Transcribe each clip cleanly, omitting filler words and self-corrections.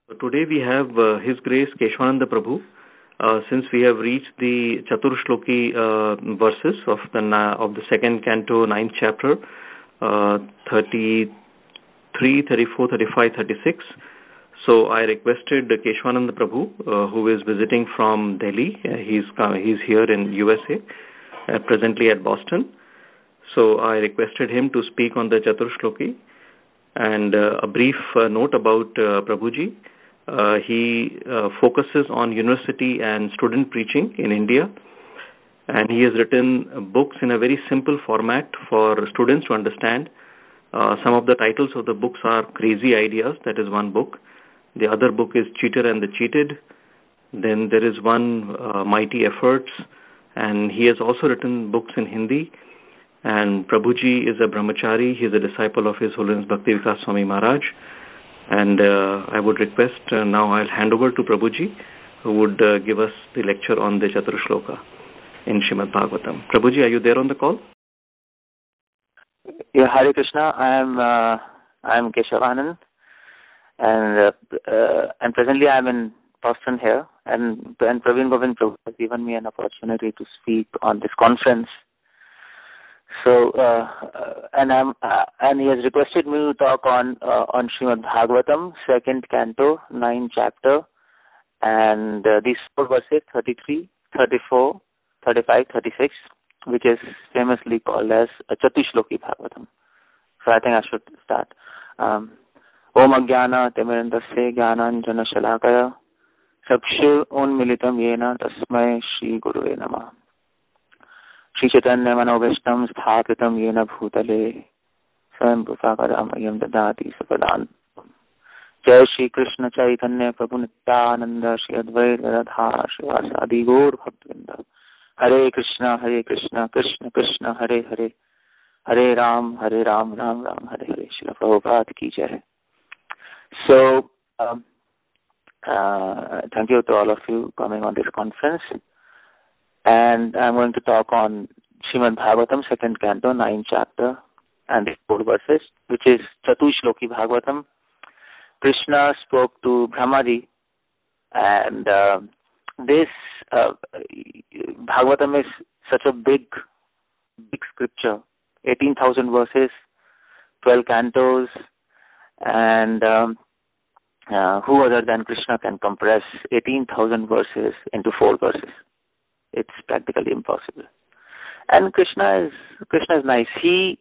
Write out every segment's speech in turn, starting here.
Today we have His Grace Keshav Anand Prabhu. Since we have reached the Catuh Sloki verses of the second canto, 9th chapter, 33, 34, 35, 36. So I requested Keshav Anand Prabhu, who is visiting from Delhi. He's here in USA, presently at Boston. So I requested him to speak on the Catuh Sloki. And a brief note about Prabhuji. He focuses on university and student preaching in India, and he has written books in a very simple format for students to understand. Some of the titles of the books are Crazy Ideas, that is one book. The other book is Cheater and the Cheated. Then there is one, Mighty Efforts, and he has also written books in Hindi. And Prabhuji is a brahmachari. He is a disciple of His Holiness Bhakti Vikasa Swami Maharaj. And I would request, now I'll hand over to Prabhuji, who would give us the lecture on the Catuh Shloka in Srimad Bhagavatam. Prabhuji, are you there on the call? Yeah, Hare Krishna. I am Keshav Anand, and presently I am in Boston here, and Praveen Govind Prabhu has given me an opportunity to speak on this conference. So, and he has requested me to talk on Srimad Bhagavatam, second canto, 9th chapter, and these 4 verses, 33, 34, 35, 36, which is famously called as Catuh Shloki Bhagavatam. So I think I should start. Om Ajnana Timirandasya Jnananjana Shalakaya Chakshur Unmilitam Yena Tasmai Shri Guruve Namah. Shri Chaitanya Manobhishtam Sthapitam Yena Bhutale Swayam Prupakaram Dadati Sapadan. Jai Shri Krishna Chaitanya Prabhu Nityananda Shri Advaita Radha Srivasadi Gaur Bhaktivedanta. Hare Krishna, Krishna Krishna, Hare Hare, Hare Ram, Ram Ram, Hare Hare. Srila Prabhupada ki jai. So, thank you to all of you coming on this conference. And I'm going to talk on Srimad Bhagavatam, second canto, 9th chapter, and the 4 verses, which is Catuh Shloki Bhagavatam. Krishna spoke to Brahmaji, and this Bhagavatam is such a big scripture, 18,000 verses, 12 cantos, and who other than Krishna can compress 18,000 verses into 4 verses? It's practically impossible. And Krishna is nice. He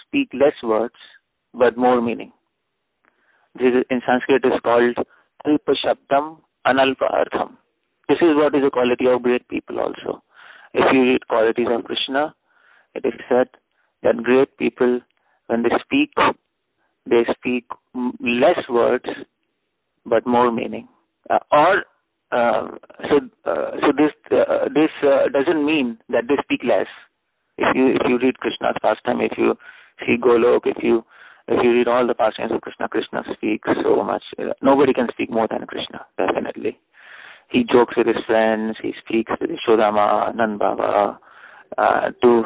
speak less words but more meaning. This is, in Sanskrit is called Alpa Shabdam Analpa Artham. This is what is the quality of great people also. If you read qualities of Krishna, it is said that great people, when they speak less words but more meaning. This doesn't mean that they speak less. If you read Krishna's pastime, if you see Golok, if you read all the pastimes of Krishna, Krishna speaks so much. Nobody can speak more than Krishna, definitely. He jokes with his friends. He speaks with Yashodama, Nand Baba, to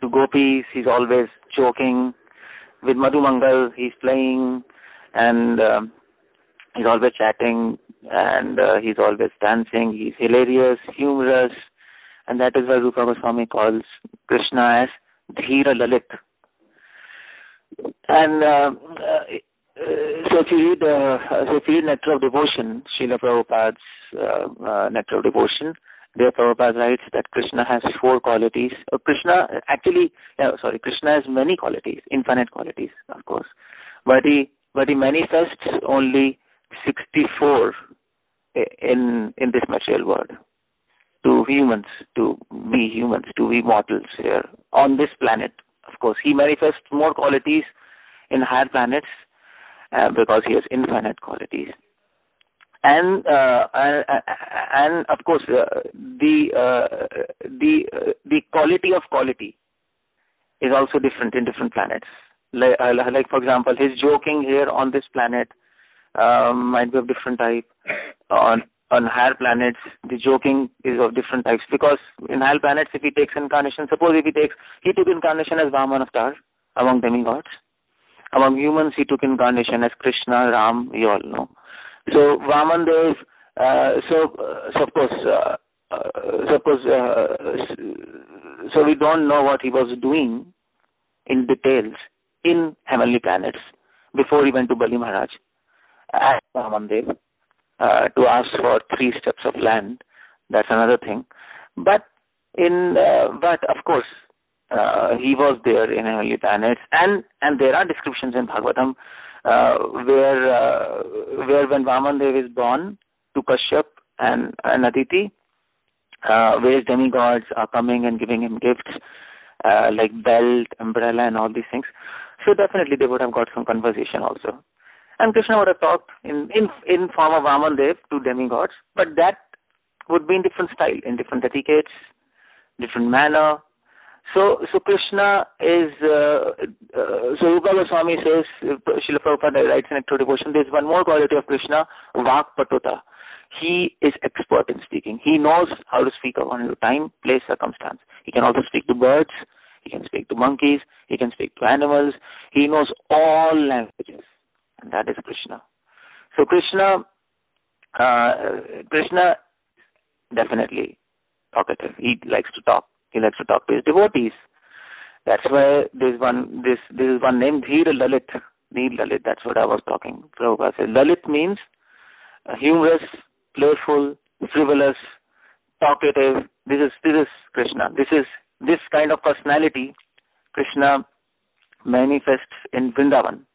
gopis. He's always joking. With Madhu Mangal, he's playing, and he's always chatting, and he's always dancing. He's hilarious, humorous, and that is why Rupa Goswami calls Krishna as Dhira Lalit. And so if you read Nectar of Devotion, Srila Prabhupada's Nectar of Devotion, there Prabhupada writes that Krishna has 4 qualities. Krishna has many qualities, infinite qualities, of course, but he manifests only 64 in this material world to humans, to be mortals here on this planet. Of course, he manifests more qualities in higher planets because he has infinite qualities. And of course, the quality of quality is also different in different planets. Like for example, his joking here on this planet might be of different type. On higher planets, the joking is of different types, because in higher planets, if he takes incarnation, suppose if he took incarnation as Vaman avatar among demigods, Among humans, he took incarnation as Krishna, Ram, we all know. So Vamandev, so we don't know what he was doing in details in heavenly planets before he went to Bali Maharaj as Vamandev to ask for 3 steps of land. That's another thing. But of course, he was there in heavenly planets, and there are descriptions in Bhagavatam where when Vamandev is born to Kashyap and Aditi, where demigods are coming and giving him gifts like belt, umbrella, and all these things. So definitely they would have got some conversation also. And Krishna would have talked in form of Vamandev to demigods, but that would be in different style, in different etiquettes, different manner. So Krishna is, Bhagavatam Swami says, Srila Prabhupada writes in Active Devotion, there's one more quality of Krishna, Vakpatuta. He is expert in speaking. He knows how to speak according to time, place, circumstance. He can also speak to birds, he can speak to monkeys, he can speak to animals. He knows all languages, and that is Krishna. So Krishna definitely talkative. He likes to talk. He likes to talk to his devotees. That's why there's one named Dhira Lalit. Dhira Lalit, that's what I was talking. Prabhupada says Lalit means humorous, playful, frivolous, talkative. This is Krishna. This kind of personality Krishna manifests in Vrindavan.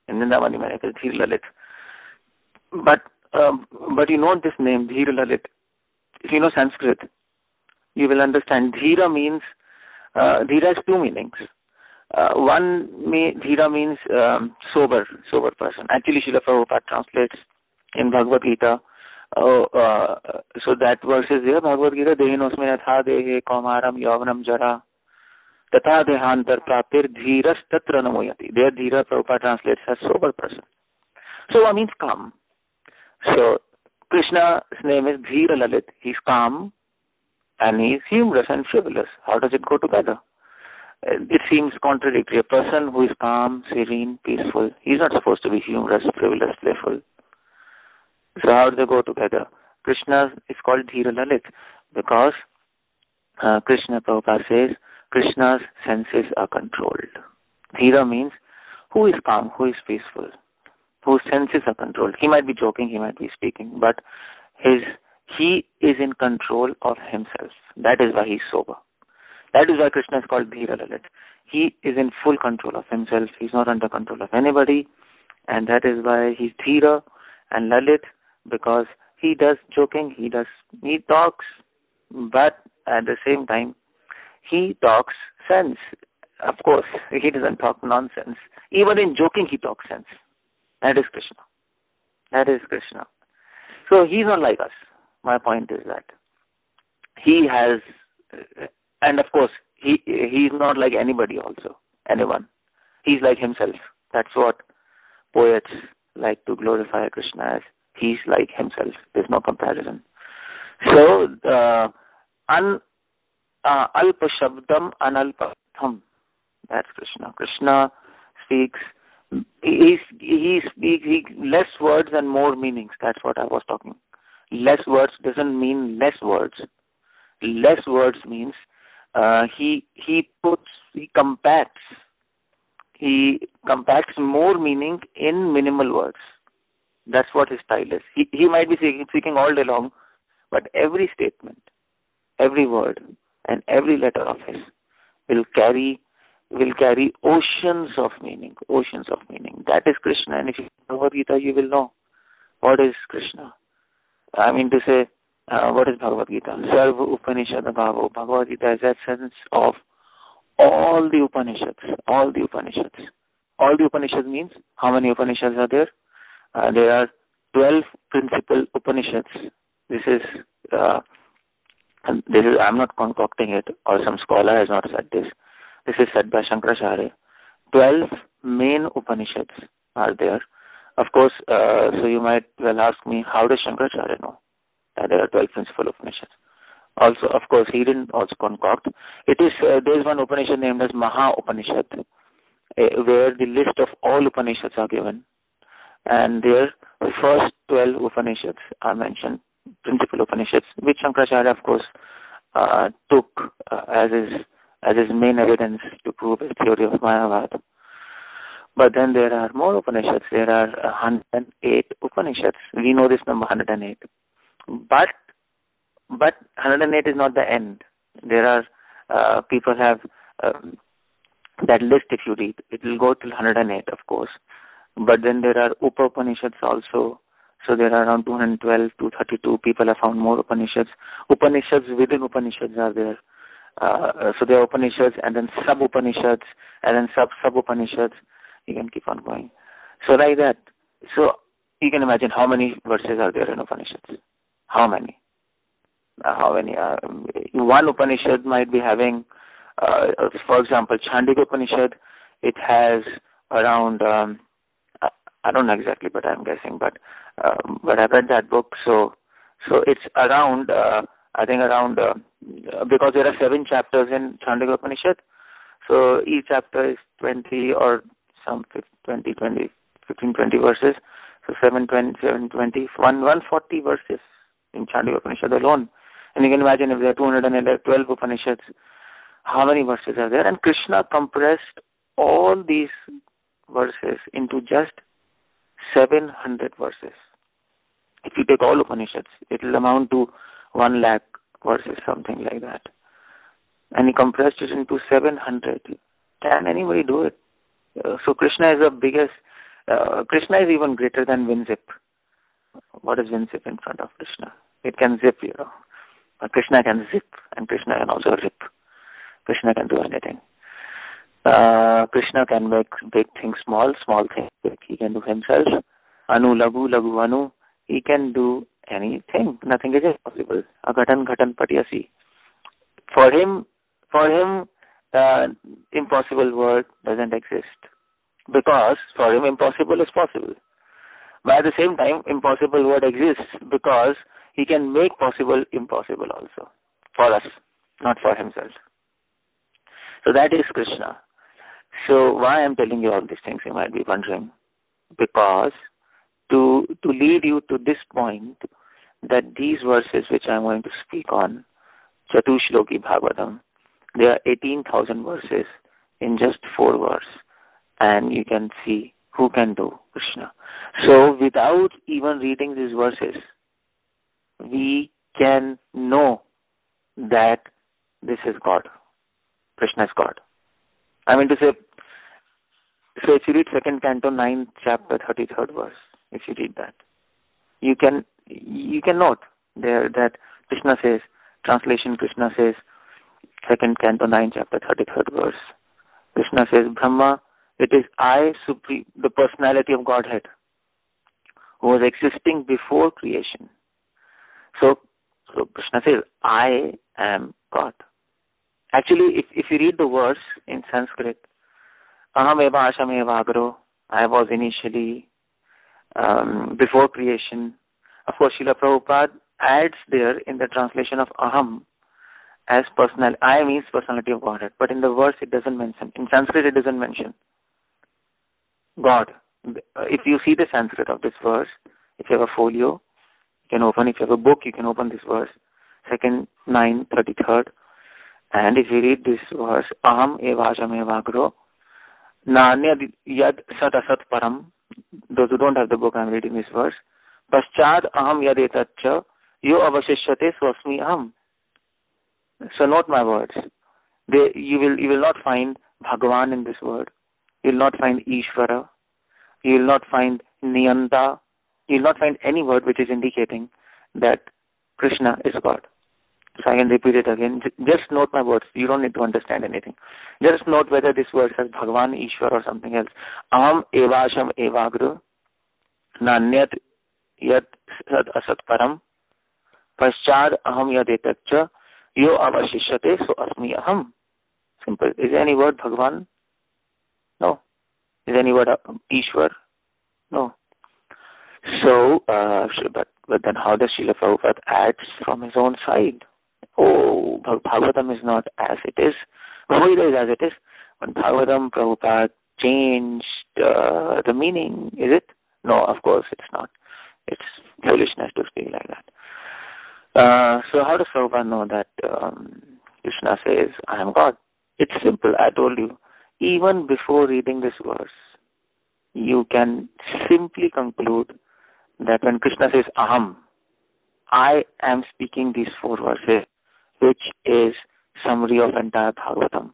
In Vrindavan he manifests Dhira Lalit. But you know this name, Dhira Lalit. If you know Sanskrit, you will understand. Dhira means, Dhira has 2 meanings. Dhira means sober person. Actually, Srila Prabhupada translates in Bhagavad Gita. So that verse is there, Bhagavad Gita, Dehinosme natha dehe kaumaram yavanam jara tatha dehantar praptir dhiras tatra namoyati. There Dhira Prabhupada translates as sober person. Soba means calm. So Krishna's name is Dhira Lalit. He's calm and he's humorous and frivolous. How does it go together? It seems contradictory. A person who is calm, serene, peaceful, he's not supposed to be humorous, frivolous, playful. So how do they go together? Krishna is called Dhira Lalit because Krishna, Prabhupada says, Krishna's senses are controlled. Dhira means who is calm, who is peaceful, whose senses are controlled. He might be joking, he might be speaking, but he is in control of himself. That is why he's sober. That is why Krishna is called Dhira Lalit. He is in full control of himself. He's not under control of anybody, and that is why he's Dhira and Lalit, because he does joking, he talks, but at the same time, he talks sense. Of course, he doesn't talk nonsense. Even in joking, he talks sense. That is Krishna. That is Krishna. So he's not like us. My point is that he has, and of course, he's not like anybody also, anyone. He's like himself. That's what poets like to glorify Krishna as. He's like himself. There's no comparison. So, alpa shabdam analpatham. That's Krishna. Krishna speaks. He speaks less words and more meanings. That's what I was talking. Less words doesn't mean less words. Less words means he compacts more meaning in minimal words. That's what his style is. He might be speaking all day long, but every statement, every word, and every letter of his will carry oceans of meaning. Oceans of meaning. That is Krishna. And if you read Bhagavad Gita, you will know what is Krishna. I mean to say, what is Bhagavad Gita? Sarva Upanishad Bhavo. Bhagavad Gita is that sense of all the Upanishads. All the Upanishads. All the Upanishads means, how many Upanishads are there? There are 12 principal Upanishads. This is I'm not concocting it, or some scholar has not said this. This is said by Shankaracharya. 12 main Upanishads are there. Of course, so you might well ask me, how does Shankaracharya know that there are 12 principal Upanishads? Also, of course, he didn't also concoct. It is there is one Upanishad named as Maha Upanishad. where the list of all Upanishads are given. And there, the first 12 Upanishads are mentioned, principal Upanishads, which Shankaracharya, of course, took as his main evidence to prove his theory of Mayavad. But then there are more Upanishads. There are 108 Upanishads. We know this number 108. But 108 is not the end. There are people have that list. If you read, it will go till 108, of course. But then there are Upanishads also. So there are around 212, 232 people have found more Upanishads. Upanishads within Upanishads are there. So there are Upanishads and then sub-Upanishads and then sub-Upanishads. You can keep on going. So like that. So you can imagine how many verses are there in Upanishads. How many? One Upanishad might be having, for example, Chandogya Upanishad, it has around, I don't know exactly, but I'm guessing, but I've read that book, so it's around, I think around, because there are 7 chapters in Chandogya Upanishad, so each chapter is 20 or some 15, 20 verses, so 140 verses in Chandogya Upanishad alone. And you can imagine if there are 212 Upanishads, how many verses are there? And Krishna compressed all these verses into just 700 verses. If you take all Upanishads, it will amount to 1 lakh verses, something like that. And he compressed it into 700. Can anybody do it? So Krishna is the biggest. Krishna is even greater than WinZip. What is WinZip in front of Krishna? It can zip, But Krishna can zip, and Krishna can also rip. Krishna can do anything. Krishna can make big things small, small things big. He can do himself. Anu, lagu, lagu, anu. He can do anything. Nothing is impossible. Agatan, ghatan, patyasi. For him, impossible word doesn't exist. Because for him, impossible is possible. But at the same time, impossible word exists because he can make possible impossible also. For us, not for himself. So that is Krishna. So why I'm telling you all these things, you might be wondering. Because to lead you to this point, that these verses which I'm going to speak on, Catuh Sloki Bhagavatam, there are 18,000 verses in just 4 verses. And you can see who can do Krishna. So without even reading these verses, we can know that this is God. Krishna is God. I mean to say, so if you read 2nd Canto 9th chapter 33rd verse, if you read that, you can note there that Krishna says, translation Krishna says, 2nd Canto 9th chapter 33rd verse, Krishna says, Brahma, it is I, Supreme, the personality of Godhead, who was existing before creation. So Krishna says, I am God. Actually, if you read the verse in Sanskrit, Aham eva asham eva agro, I was initially before creation. Of course, Srila Prabhupada adds there in the translation of Aham as personality. I means personality of Godhead, but in the verse it doesn't mention. In Sanskrit it doesn't mention God. If you see the Sanskrit of this verse, if you have a folio, you can open. If you have a book, you can open this verse, 2nd, 9th, 33rd. And if you read this verse, Aham evajam evagro, Nanya yad sat asat param. Those who don't have the book, I'm reading this verse. Paschad aham yad etatcha, yo avashishyate swasmi aham. So note my words. You will not find Bhagavan in this word. You will not find Ishvara. You will not find Niyanta. You will not find any word which is indicating that Krishna is God. So I can repeat it again. Just note my words. You don't need to understand anything. Just note whether this word says Bhagavan, Ishwar or something else. Aham evasham evagru nanyat yat sad asat param paschad aham yad etatcha yo avashishyate so asmi aham. Simple. Is there any word Bhagavan? No. Is there any word Ishwar? No. So, but then how does Srila Prabhupada adds from his own side? Bhagavatam is not as it is. Bhagavad is as it is. But Bhagavatam, Prabhupada changed the meaning, is it? No, of course it's not. It's foolishness to speak like that. So how does Prabhupada know that Krishna says, I am God? It's simple, I told you. Even before reading this verse, you can simply conclude that when Krishna says, Aham, I am speaking these 4 verses, which is summary of entire Bhagavatam.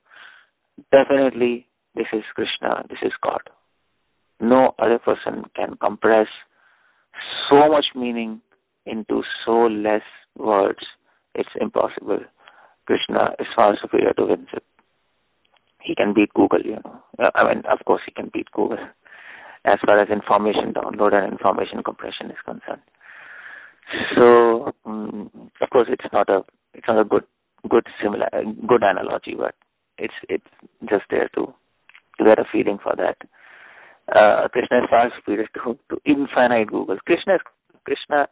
Definitely, this is Krishna, this is God. No other person can compress so much meaning into so less words. It's impossible. Krishna is far superior to Vincent. He can beat Google, of course he can beat Google as far as information download and information compression is concerned. So, of course, it's not a good analogy, but it's just there to get a feeling for that. Krishna is far superior to infinite Google. Krishna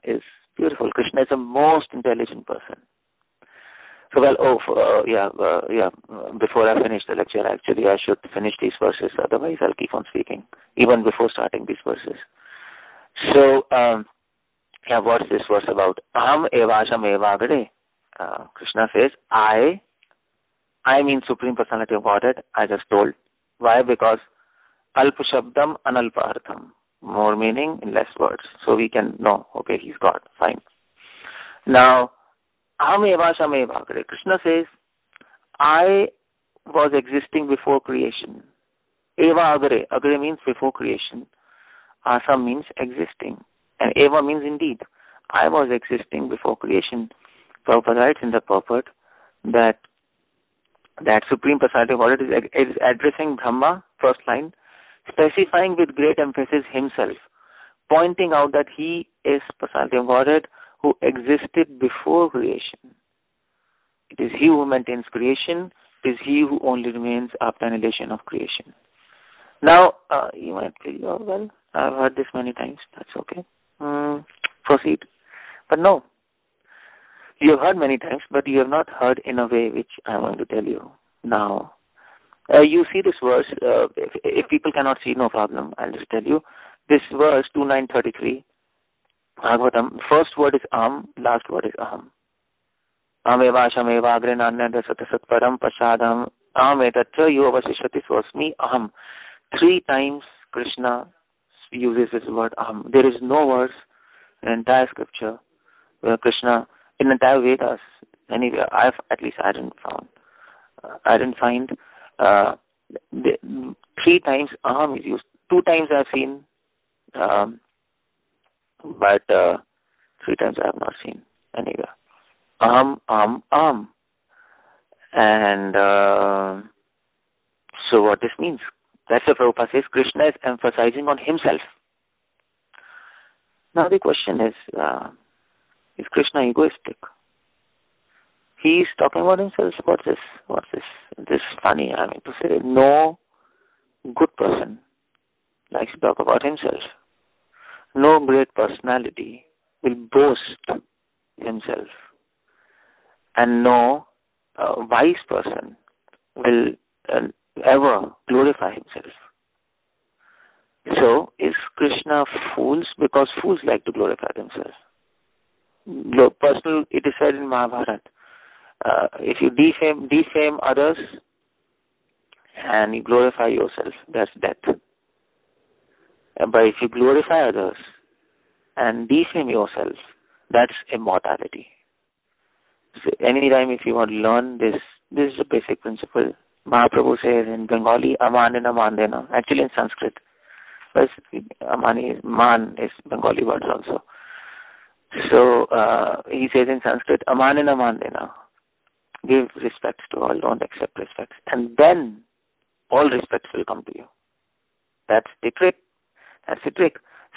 is beautiful. Krishna is the most intelligent person. So, before I finish the lecture, actually, I should finish these verses, otherwise I'll keep on speaking, even before starting these verses. So, what's this verse about? Aham evasham evagade. Krishna says, I mean Supreme Personality of Godhead, I just told. Why? Because alpa shabdam analpa artham. More meaning in less words. So we can know, okay, he's God, fine. Now, aham evasham evagade. Krishna says, I was existing before creation. Eva agare. Agare means before creation. Asam means existing. And eva means indeed. I was existing before creation. Prabhupada writes in the purport that Supreme Personality of Godhead is addressing Brahma, first line, specifying with great emphasis himself, pointing out that he is Personality of Godhead who existed before creation. It is he who maintains creation. It is he who only remains after annihilation of creation. Now, you might say, oh, well, I've heard this many times. That's okay. Proceed. But no. You have heard many times, but you have not heard in a way which I'm going to tell you now. You see this verse. If people cannot see, no problem. I'll just tell you. This verse, 2933, Bhagavatam, first word is aham, last word is aham. Aham eva asham eva agre nanyada satasat param pasadam aham etatcha yuvasishati swasmi aham. 3 times Krishna uses this word aham. There is no verse in entire scripture where Krishna, in entire Vedas, anywhere, I didn't find 3 times aham is used. 2 times I've seen, but 3 times I have not seen anywhere. Aham. And so what this means? That's what Prabhupada says. Krishna is emphasizing on himself. Now the question is Krishna egoistic? He's talking about himself. What's this? This is funny. I mean to say, no good person likes to talk about himself. No great personality will boast himself. And no wise person will ever glorify himself. So, is Krishna fools? Because fools like to glorify themselves. Personal, it is said in Mahabharata, if you defame others and you glorify yourself, that's death. But if you glorify others and defame yourself, that's immortality. So anytime if you want to learn this is a basic principle. Mahaprabhu says in Bengali, amanena mandena. Actually in Sanskrit. But man is Bengali words also. So he says in Sanskrit, amanena mandena. Give respects to all, don't accept respects. And then all respects will come to you. That's the trick.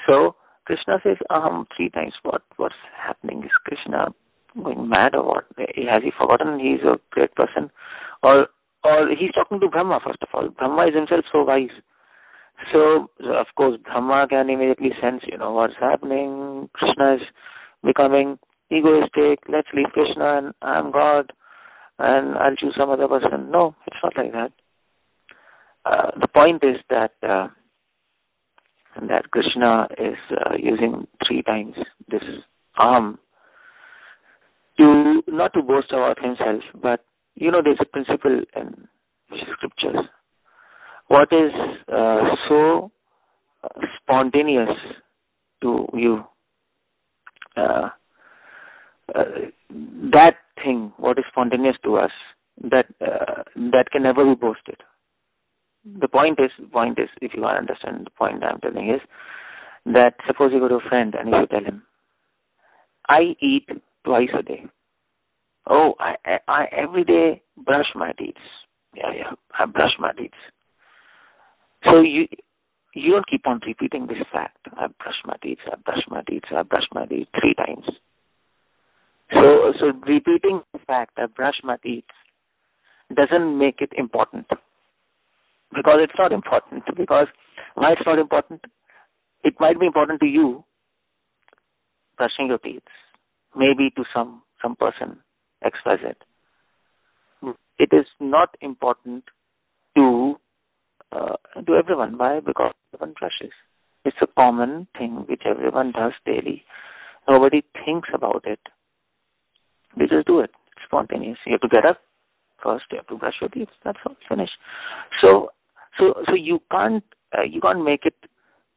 So Krishna says aham 3 times. What's happening? Is Krishna going mad or what? Has he forgotten he's a great person? Or he's talking to Brahma first of all. Brahma is himself so wise. So of course Brahma can immediately sense, what's happening. Krishna is becoming egoistic. Let's leave Krishna and I'm God and I'll choose some other person. No, it's not like that. the point is that that Krishna is using 3 times this aham to not to boast about himself, but there's a principle in scriptures. What is so spontaneous to you, that thing, what is spontaneous to us, that can never be boasted. The point is, if you want to understand the point I'm telling is, that suppose you go to a friend and if you tell him, I eat twice a day. Oh, I every day brush my teeth. Yeah, I brush my teeth. So you don't keep on repeating this fact. I brush my teeth, I brush my teeth, I brush my teeth 3 times. So repeating the fact, I brush my teeth, doesn't make it important. Because it's not important. Because why it's not important? It might be important to you, brushing your teeth. Maybe to some person, XYZ. It is not important to everyone. Why? Because everyone brushes. It's a common thing which everyone does daily. Nobody thinks about it. They just do it. It's spontaneous. You have to get up first. You have to brush your teeth. That's all. Finish. So you can't make it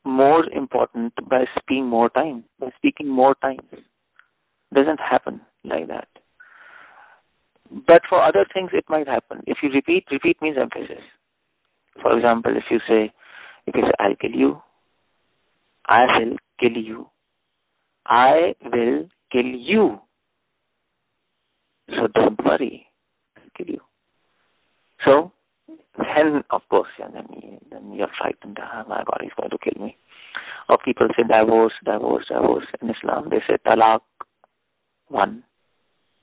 more important by speaking more time. By speaking more times. Doesn't happen like that. But for other things, it might happen. If you repeat means emphasis. For example, if you say, I'll kill you, I will kill you, I will kill you. So don't worry, I'll kill you. So then, of course, then you're frightened. Oh my God, he's going to kill me. Or people say divorce. In Islam, they say talaq 1,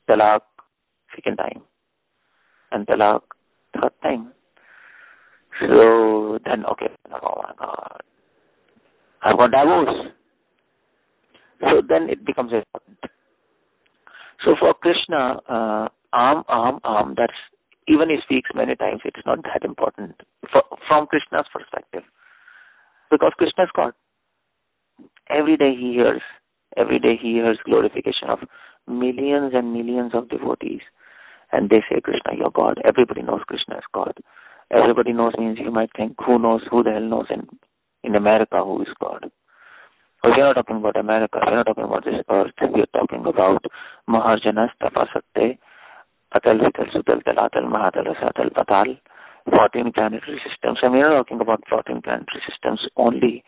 talaq 2nd time, and talaq 3rd time. So then, okay, oh my God, I got divorce. So then it becomes important. So for Krishna, aham, that's, even he speaks many times, it's not that important from Krishna's perspective. Because Krishna is God. Every day he hears glorification of millions and millions of devotees. And they say, Krishna, you're God. Everybody knows Krishna is God. Everybody knows means you might think, who the hell knows in America who is God? But we're not talking about America. We're not talking about this earth. We're talking about Maharjanas, Tapasatte, Atal, Vital, Sutal, Talatal, Mahatal, Asatal, Patal, 14 planetary systems. And we're not talking about 14 planetary systems only.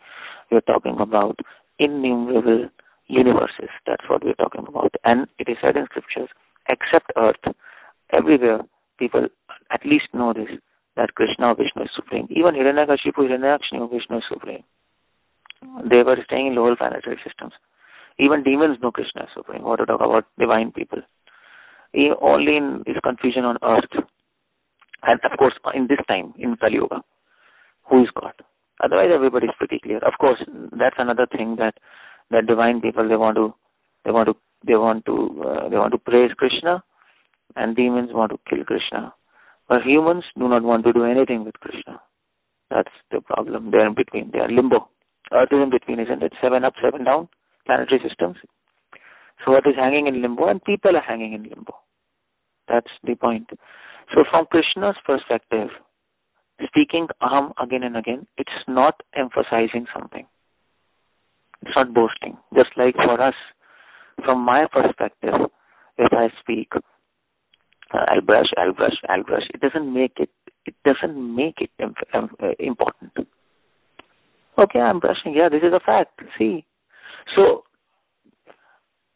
We're talking about innumerable universes. That's what we're talking about. And it is said in scriptures, except earth, everywhere people at least know this, that Krishna or Vishnu is supreme. Even Hiranyakashipu, Hiranyakshni, Vishnu is supreme. They were staying in lower planetary systems. Even demons know Krishna is supreme. What to talk about divine people? Only in his confusion on earth. And of course, in this time, in Kali Yuga, who is God? Otherwise, everybody is pretty clear. Of course, that's another thing that divine people they want to praise Krishna, and demons want to kill Krishna. But humans do not want to do anything with Krishna. That's the problem. They are in between. They are limbo. Earth is in between, isn't it? 7 up, 7 down, planetary systems. So Earth is hanging in limbo, and people are hanging in limbo. That's the point. So from Krishna's perspective, speaking aham again and again, it's not emphasizing something. It's not boasting. Just like for us, from my perspective, if I speak, I'll brush. It doesn't make it important. Okay, I'm brushing. Yeah, this is a fact. See, so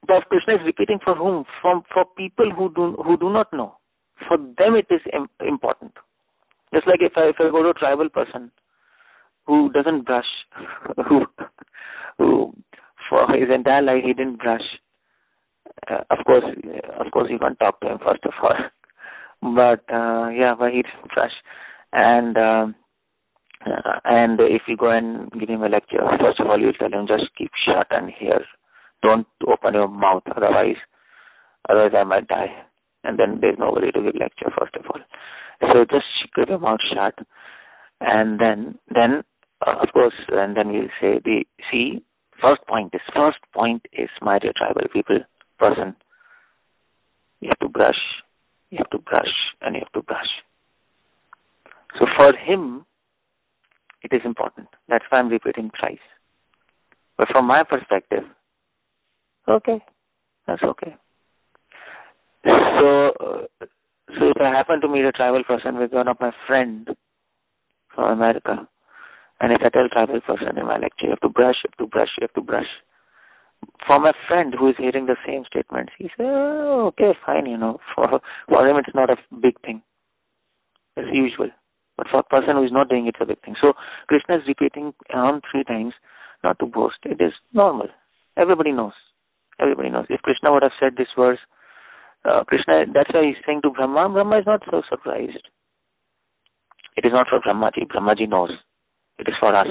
the Krishna is repeating for whom? For people who do not know. For them, it is important. Just like if I go to a tribal person who doesn't brush, who for his entire life he didn't brush. Of course, you can't talk to him first of all. But but he didn't brush, and if you go and give him a lecture, first of all you tell him just keep shut and hear. Don't open your mouth, otherwise I might die. And then there's nobody to give lecture first of all. So just keep your mouth shut And then of course, and then we'll say first point is, my dear tribal person, you have to brush, and you have to brush. So for him, it is important. That's why I'm repeating thrice. But from my perspective, okay, that's okay. So if I happen to meet a tribal person with one of my friends from America, and if I tell tribal person in my lecture, you have to brush. For my friend who is hearing the same statements, he says, oh, okay, fine, for him it's not a big thing. It's usual. But for a person who is not doing it, it's a big thing. So Krishna is repeating around 3 times, not to boast. It is normal. Everybody knows. If Krishna would have said this verse, Krishna, that's why he's saying to Brahma. Brahma is not so surprised. It is not for Brahmaji. Brahmaji knows. It is for us.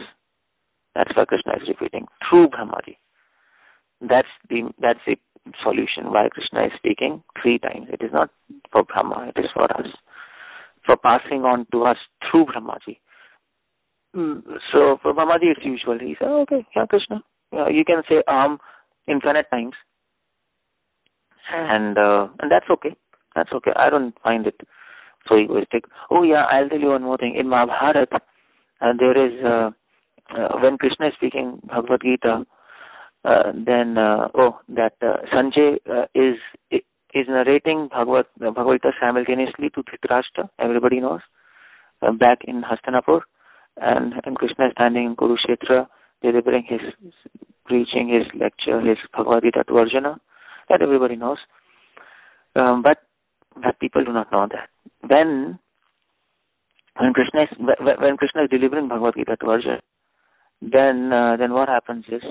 That's why Krishna is repeating through Brahmaji. That's the solution why Krishna is speaking 3 times. It is not for Brahma. It is for us. For passing on to us through Brahmaji. So for Brahmaji it's usual. He said, okay, yeah, Krishna. You can say infinite times. And that's okay. That's okay. I don't find it so egoistic. Oh yeah, I'll tell you one more thing. In Mahabharata, there is, when Krishna is speaking Bhagavad Gita, then Sanjay is narrating Bhagavad Gita simultaneously to Dhritarashtra. Everybody knows. Back in Hastinapur, and Krishna is standing in Kurukshetra, delivering preaching his lecture, his Bhagavad Gita to Arjuna. That everybody knows. But people do not know that. When Krishna is delivering Bhagavad Gita to Arjuna, then what happens is,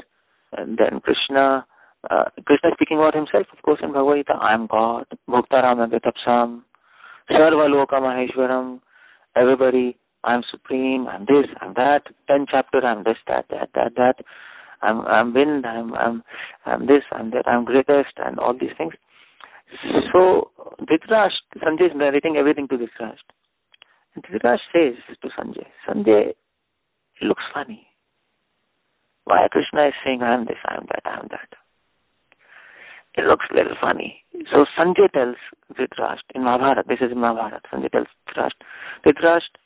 then Krishna is speaking about himself, of course, in Bhagavad Gita. I am God, Bhoktaram Agatapsam, Sarva Loka Maheshwaram, everybody, I am supreme, I am this, I am that, 10 chapter, I am this, that. I'm wind, I'm this, I'm that, I'm greatest, and all these things. So Dhritarashtra, Sanjay is narrating everything to Dhritarashtra. And Dhritarashtra says to Sanjay, it looks funny. Why Krishna is saying, I am this, I am that. It looks a little funny. So Sanjay tells Dhritarashtra, in Mahabharata, this is in Mahabharata, Sanjay tells Dhritarashtra,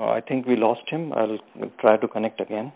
I think we lost him. I'll try to connect again.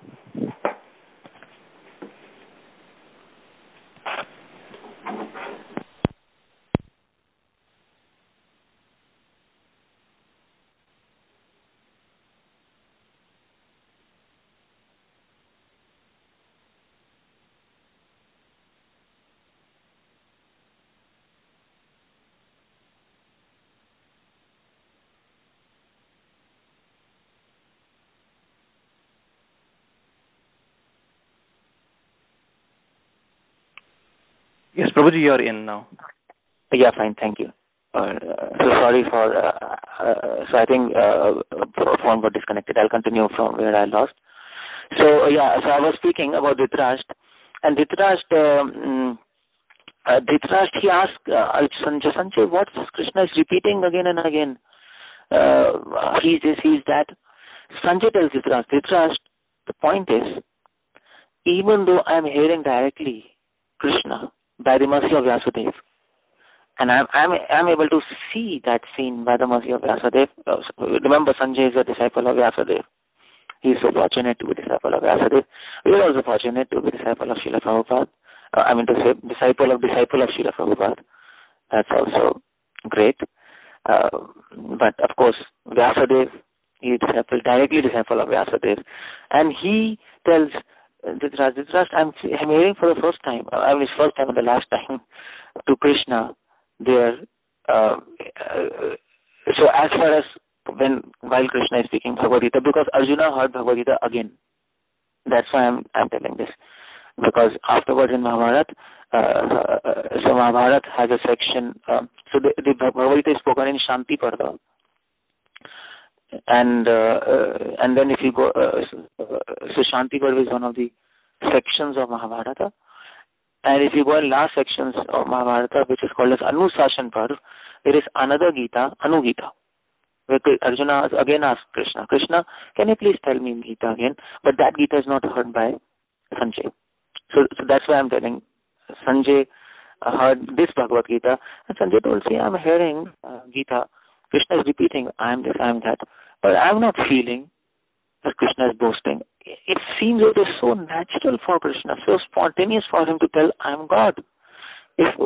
Yes, Prabhuji, you are in now. Yeah, fine, thank you. So sorry for, so I think phone got disconnected. I'll continue from where I lost. So I was speaking about Dhritarashtra, and Dhritarashtra, he asked Sanjay, what Krishna is repeating again and again? He's this, he's that. Sanjay tells Dhritarashtra, the point is, even though I'm hearing directly Krishna by the mercy of Vyasadeva, and I'm able to see that scene by the mercy of Vyasadeva. Remember, Sanjay is a disciple of Vyasadeva. He is so fortunate to be a disciple of Vyasadeva. We are also fortunate to be a disciple of Srila Prabhupada. Disciple of Srila Prabhupada. That's also great. But of course, Vyasadeva, he is directly disciple of Vyasadeva. And he tells Dhritarashtra, I'm hearing for the first time, it's first time and the last time, to Krishna there. So as far as while Krishna is speaking Bhagavad Gita, because Arjuna heard Bhagavad Gita again. That's why I'm telling this. Because afterwards in Mahabharata, so Mahabharata has a section, so the Bhagavad Gita is spoken in Shanti Parva. And then if you go, so Shanti Parv is one of the sections of Mahabharata. And if you go in last sections of Mahabharata, which is called as Anushasan Parv, there is another Gita, Anu Gita, where Arjuna again asks Krishna, Krishna, can you please tell me Gita again? But that Gita is not heard by Sanjay. So that's why I'm telling. Sanjay heard this Bhagavad Gita, and Sanjay told, see, I'm hearing Gita. Krishna is repeating, I am this, I am that. But I'm not feeling that Krishna is boasting. It seems it is so natural for Krishna, so spontaneous for him to tell, I am God. If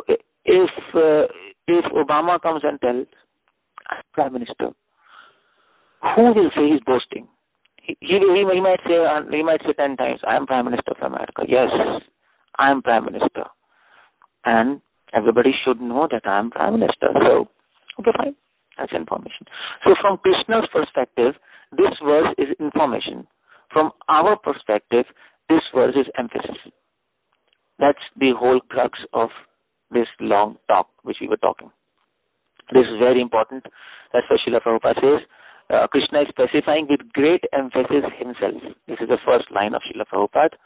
Obama comes and tells, I'm Prime Minister, who will say he's boasting? He might say 10 times, I am Prime Minister of America. Yes, I am Prime Minister. And everybody should know that I am Prime Minister. So, okay, fine. That's information. So from Krishna's perspective, this verse is information. From our perspective, this verse is emphasis. That's the whole crux of this long talk which we were talking. This is very important. That's what Srila Prabhupada says. Krishna is specifying with great emphasis himself. This is the first line of Srila Prabhupada.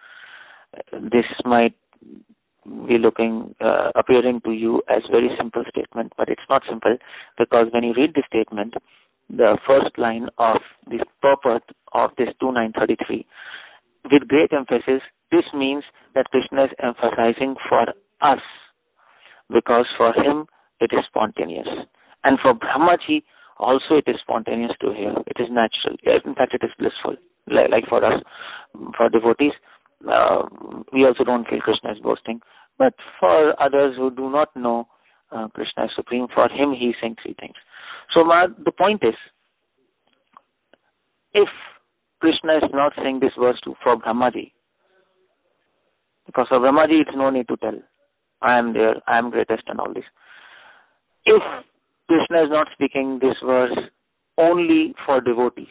This might be appearing to you as very simple statement, but it's not simple, because when you read the statement, the first line of this purport of this 2933, with great emphasis, this means that Krishna is emphasizing for us, because for him it is spontaneous. And for Brahmaji, also it is spontaneous to hear. It is natural. In fact, it is blissful. Like for us, for devotees, we also don't feel Krishna is boasting. But for others who do not know Krishna is supreme, for him he is saying three things. So the point is, if Krishna is not saying this verse for Brahmaji, because for Brahmaji it's no need to tell, I am there, I am greatest and all this. If Krishna is not speaking this verse only for devotees,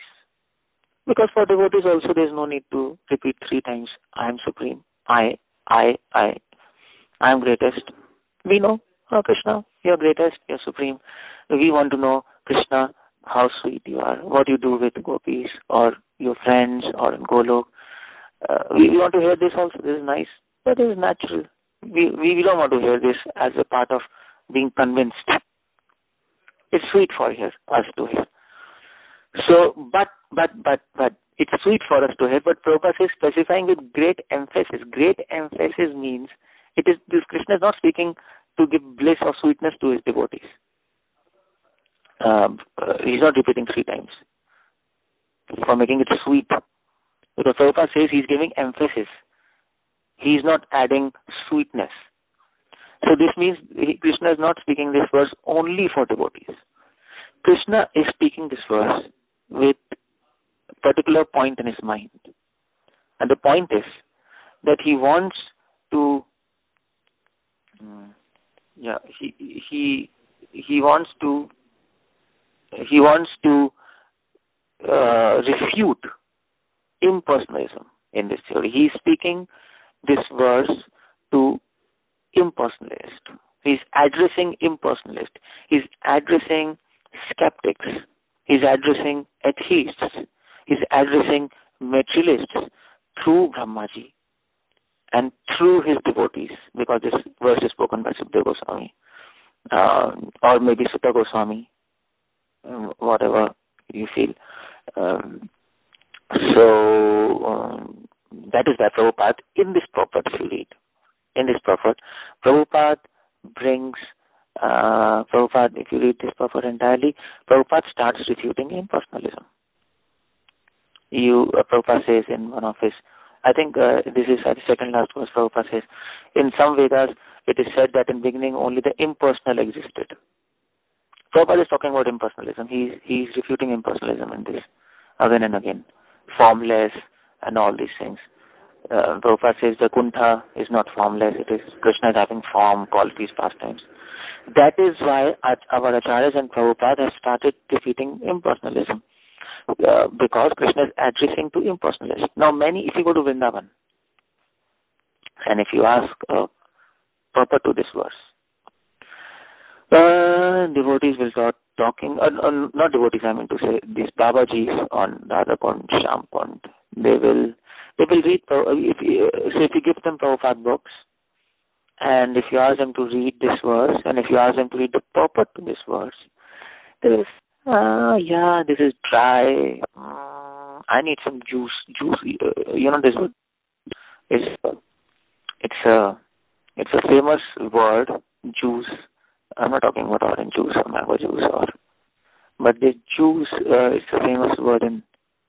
because for devotees also there is no need to repeat three times, I am supreme, I am greatest. We know, Krishna, you are greatest, you are supreme. We want to know, Krishna, how sweet you are, what you do with gopis or your friends or in Golok. We want to hear this also. This is nice, but this is natural. We don't want to hear this as a part of being convinced. It's sweet for us to hear. So, but it's sweet for us to hear, but Prabhupada is specifying with great emphasis. Great emphasis means this Krishna is not speaking to give bliss or sweetness to his devotees. He's not repeating three times for making it sweet. Because Prabhupada says he's giving emphasis. He's not adding sweetness. So this means Krishna is not speaking this verse only for devotees. Krishna is speaking this verse with a particular point in his mind. And the point is that he wants to refute impersonalism in this theory. He is speaking this verse to impersonalists. He's addressing impersonalists. He's addressing skeptics. He's addressing atheists. He's addressing materialists through Brahmaji and through his devotees, because this verse is spoken by Sukadeva Goswami or maybe Sutta Goswami, whatever you feel. That is why Prabhupada, in this purport, if you read, in this purport, Prabhupada brings, if you read this purport entirely, Prabhupada starts refuting impersonalism. Prabhupada says in one of his, I think this is the second last verse, Prabhupada says, in some Vedas, it is said that in beginning only the impersonal existed. Prabhupada is talking about impersonalism. He's refuting impersonalism in this again and again. Formless and all these things. Prabhupada says the Kuntha is not formless. It is Krishna is having form, qualities, pastimes. That is why our Acharyas and Prabhupada have started defeating impersonalism. Because Krishna is addressing to impersonalists. Now if you go to Vrindavan, and if you ask purport to this verse, devotees will talking, not devotees, I mean to say, these Babajis on Radha Kund, Shyam Kund, they will read, if you give them Prabhupada books, and if you ask them to read this verse, and if you ask them to read the purport to this verse, they will say, yeah, this is dry, I need some juice, this word, it's a famous word, juice. I'm not talking about orange juice or mango juice, but this juice is a famous word in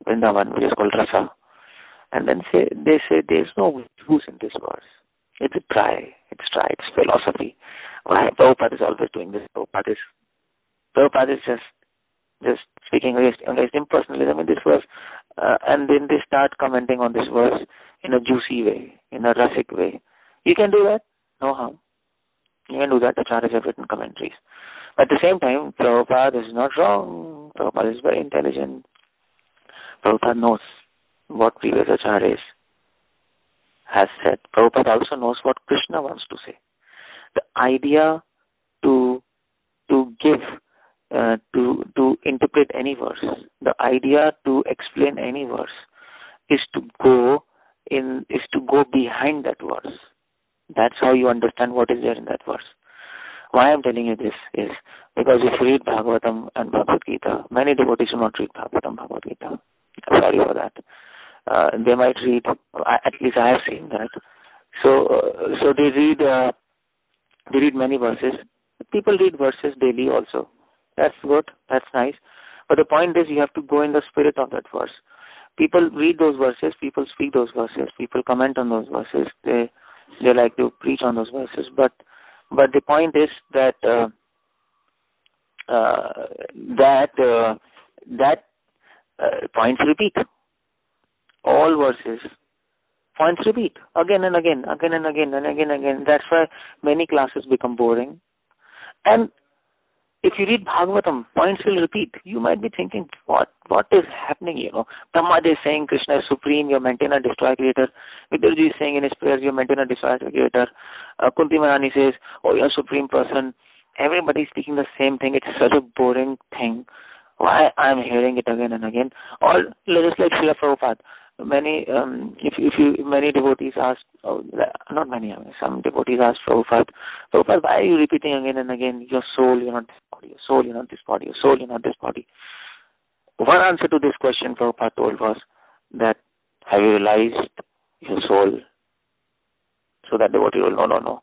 Vrindavan, which is called rasa. And then they say there's no juice in this verse. It's dry, it's philosophy. Why? Prabhupada is always doing this. Prabhupada is just speaking against impersonalism in this verse, and then they start commenting on this verse in a juicy way, in a rasic way. You can do that, no harm. You can do that. Acharyas have written commentaries. But at the same time, Prabhupada is not wrong. Prabhupada is very intelligent. Prabhupada knows what previous Acharyas has said. Prabhupada also knows what Krishna wants to say. The idea to give, to interpret any verse, the idea to explain any verse is to go behind that verse. That's how you understand what is there in that verse. Why I'm telling you this is because if you read Bhagavatam and Bhagavad Gita, many devotees do not read Bhagavatam, Bhagavad Gita. I'm sorry for that. They might read, at least I have seen that. So they read many verses. People read verses daily also. That's good. That's nice. But the point is you have to go in the spirit of that verse. People read those verses. People speak those verses. People comment on those verses. They like to preach on those verses. But the point is that points repeat. All verses. Points repeat again and again. That's why many classes become boring. And if you read Bhagavatam, points will repeat. You might be thinking, what is happening, Brahma is saying Krishna is supreme, you're maintainer, destroyer, creator. Vidurji is saying in his prayers, you're maintainer, destroyer, creator. Kunti Maharani says, oh, you're a supreme person. Everybody is speaking the same thing. It's such a boring thing. Why I'm hearing it again and again? Or just like Srila Prabhupada. Many devotees asked, not many, some devotees asked Prabhupada, why are you repeating again and again, your soul, you're not this body, your soul, you're not this body, your soul, you're not this body. One answer to this question Prabhupada told was that, have you realized your soul? So that devotee will, no.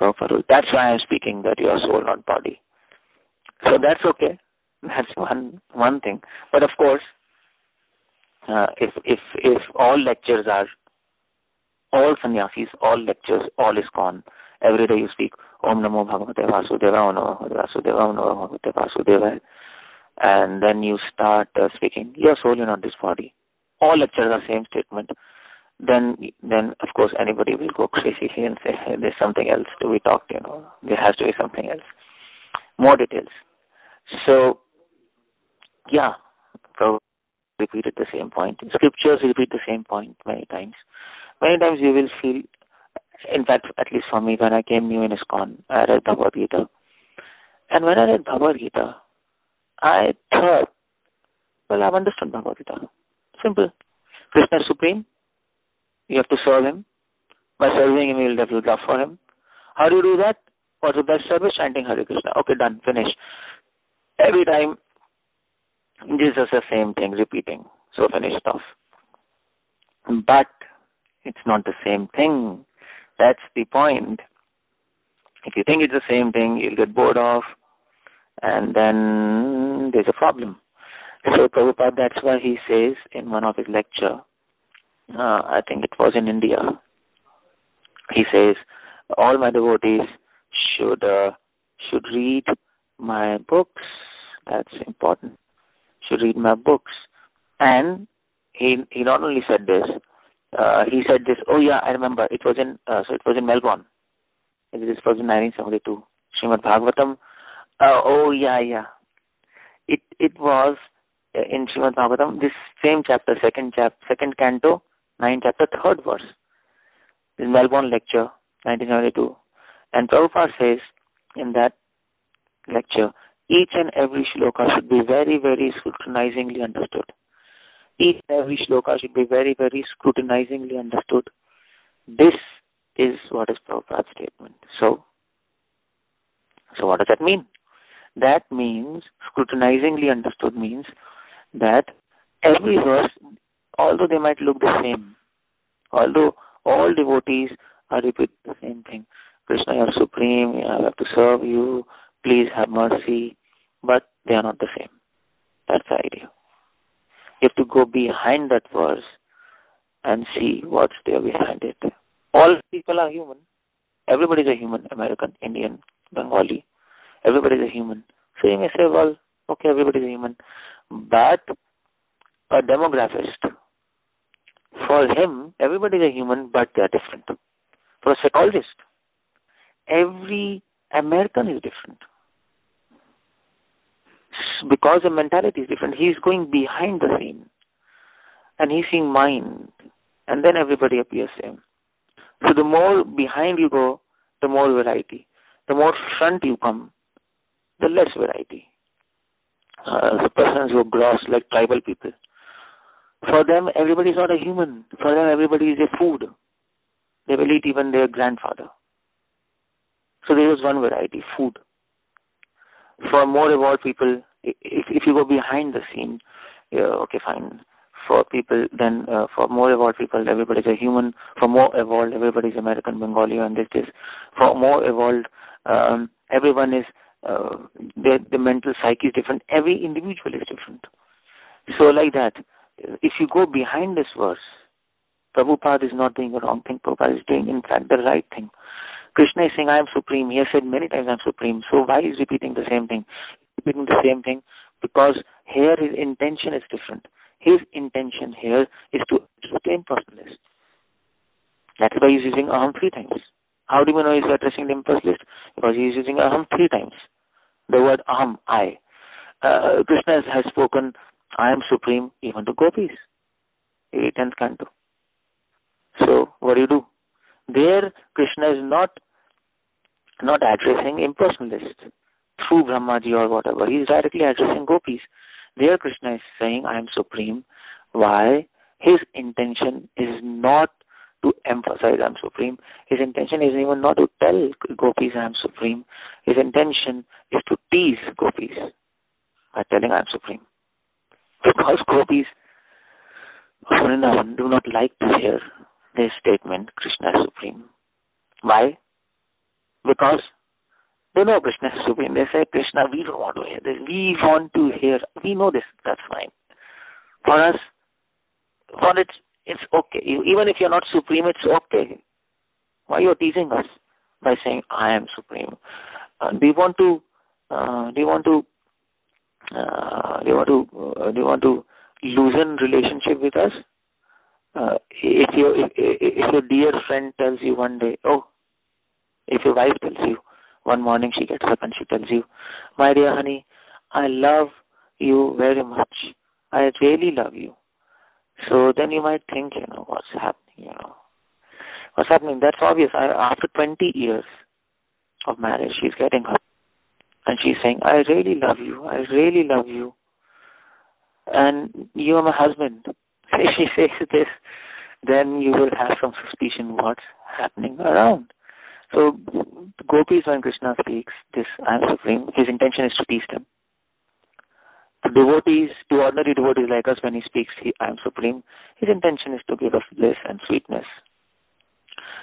Prabhupada, that's why I'm speaking, that your soul, not body. So that's okay. That's one thing. But of course, if all lectures are, all sannyasis, all lectures, all ISKCON, every day you speak Om Namo Bhagavate Vasudeva, Om Namo Bhagavate Vasudeva, Om Namo Bhagavate Vasudeva, and then you start speaking, your soul, you're not this body. All lectures are same statement. Then of course anybody will go crazy and say, hey, there's something else to be talked, There has to be something else. More details. So, yeah, so repeated the same point. Scriptures repeat the same point many times. Many times you will feel, in fact, at least for me, when I came new in ISKCON, I read Bhagavad Gita. And when I read Bhagavad Gita, I thought, well, I've understood Bhagavad Gita. Simple. Krishna is supreme. You have to serve him. By serving him, you will develop love for him. How do you do that? What's the best service? Chanting Hare Krishna. Okay, done. Finish. Every time, Jesus the same thing, repeating. So finished off. But it's not the same thing. That's the point. If you think it's the same thing, you'll get bored of, and then there's a problem. So Prabhupada, that's why he says in one of his lecture, I think it was in India, he says, all my devotees should read my books. That's important. Should read my books. And he not only said this, he said this, oh yeah, I remember, it was in Melbourne. This was in 1972. Srimad Bhagavatam. Oh yeah. It was in Srimad Bhagavatam, this same chapter, second canto, 9th chapter, 3rd verse. This Melbourne lecture, 1972. And Prabhupada says in that lecture, Each and every shloka should be very, very scrutinizingly understood. Each and every shloka should be very, very scrutinizingly understood. This is what is Prabhupada's statement. So what does that mean? That means, scrutinizingly understood means that every verse, although they might look the same, although all devotees are repeating the same thing, Krishna, you are supreme, I have to serve you, please have mercy, but they are not the same. That's the idea. You have to go behind that verse and see what's there behind it. All people are human. Everybody is a human, American, Indian, Bengali. Everybody is a human. So you may say, well, okay, everybody is a human. But a demographist, for him, everybody is a human, but they are different. For a psychologist, every American is different. Because the mentality is different. He is going behind the scene. And he's seeing mind. And then everybody appears same. So the more behind you go, the more variety. The more front you come, the less variety. The persons who are gross, like tribal people. For them, everybody is not a human. For them, everybody is a food. They will eat even their grandfather. So there is one variety, food. For more evolved people, if you go behind the scene, okay, fine. For people, then for more evolved people, everybody is a human. For more evolved, everybody is American, Bengali, and this. For more evolved, everyone is, the mental psyche is different. Every individual is different. So like that, if you go behind this verse, Prabhupada is not doing the wrong thing. Prabhupada is doing, in fact, the right thing. Krishna is saying, I am supreme. He has said many times, I am supreme. So why is he repeating the same thing? Repeating the same thing because here his intention is different. His intention here is to address the impersonalist. That's why he's using aham 3 times. How do we know he's addressing the impersonalist? Because he is using aham 3 times. The word aham, I. Krishna has spoken, I am supreme, even to gopis. 10th canto. So what do? There, Krishna is not addressing impersonalists through Brahmaji or whatever. He is directly addressing gopis. There, Krishna is saying, I am supreme. Why? His intention is not to emphasize I am supreme. His intention is even not to tell gopis I am supreme. His intention is to tease gopis by telling I am supreme. Because gopis do not like to hear this statement, Krishna is supreme. Why? Because they know Krishna is supreme. They say, Krishna, we don't want to hear this. We want to hear. We know this. That's fine. For us, it's okay. Even if you're not supreme, it's okay. Why are you teasing us by saying, I am supreme? Do you want to loosen relationship with us? If your dear friend tells you one day, if your wife tells you, one morning she gets up and she tells you, my dear honey, I love you very much. I really love you. So then you might think, what's happening, What's happening? That's obvious. After 20 years of marriage, she's getting up and she's saying, I really love you. I really love you. And you are my husband. If she says this, then you will have some suspicion what's happening around. So, gopis, when Krishna speaks this, I am supreme, his intention is to tease them. To ordinary devotees like us, when he speaks, I am supreme, his intention is to give us bliss and sweetness.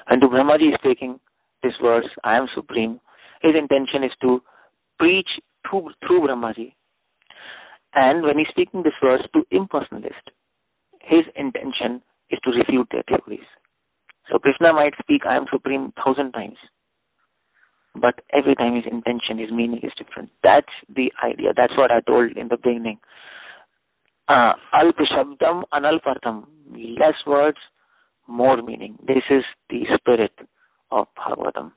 And to Brahmaji speaking this verse, I am supreme, his intention is to preach through Brahmaji. And when he's speaking this verse to impersonalist, his intention is to refute their theories. So Krishna might speak, I am supreme 1,000 times. But every time his intention, his meaning is different. That's the idea. That's what I told in the beginning. Alpa Shabdam Analpartham. Less words, more meaning. This is the spirit of Bhagavatam.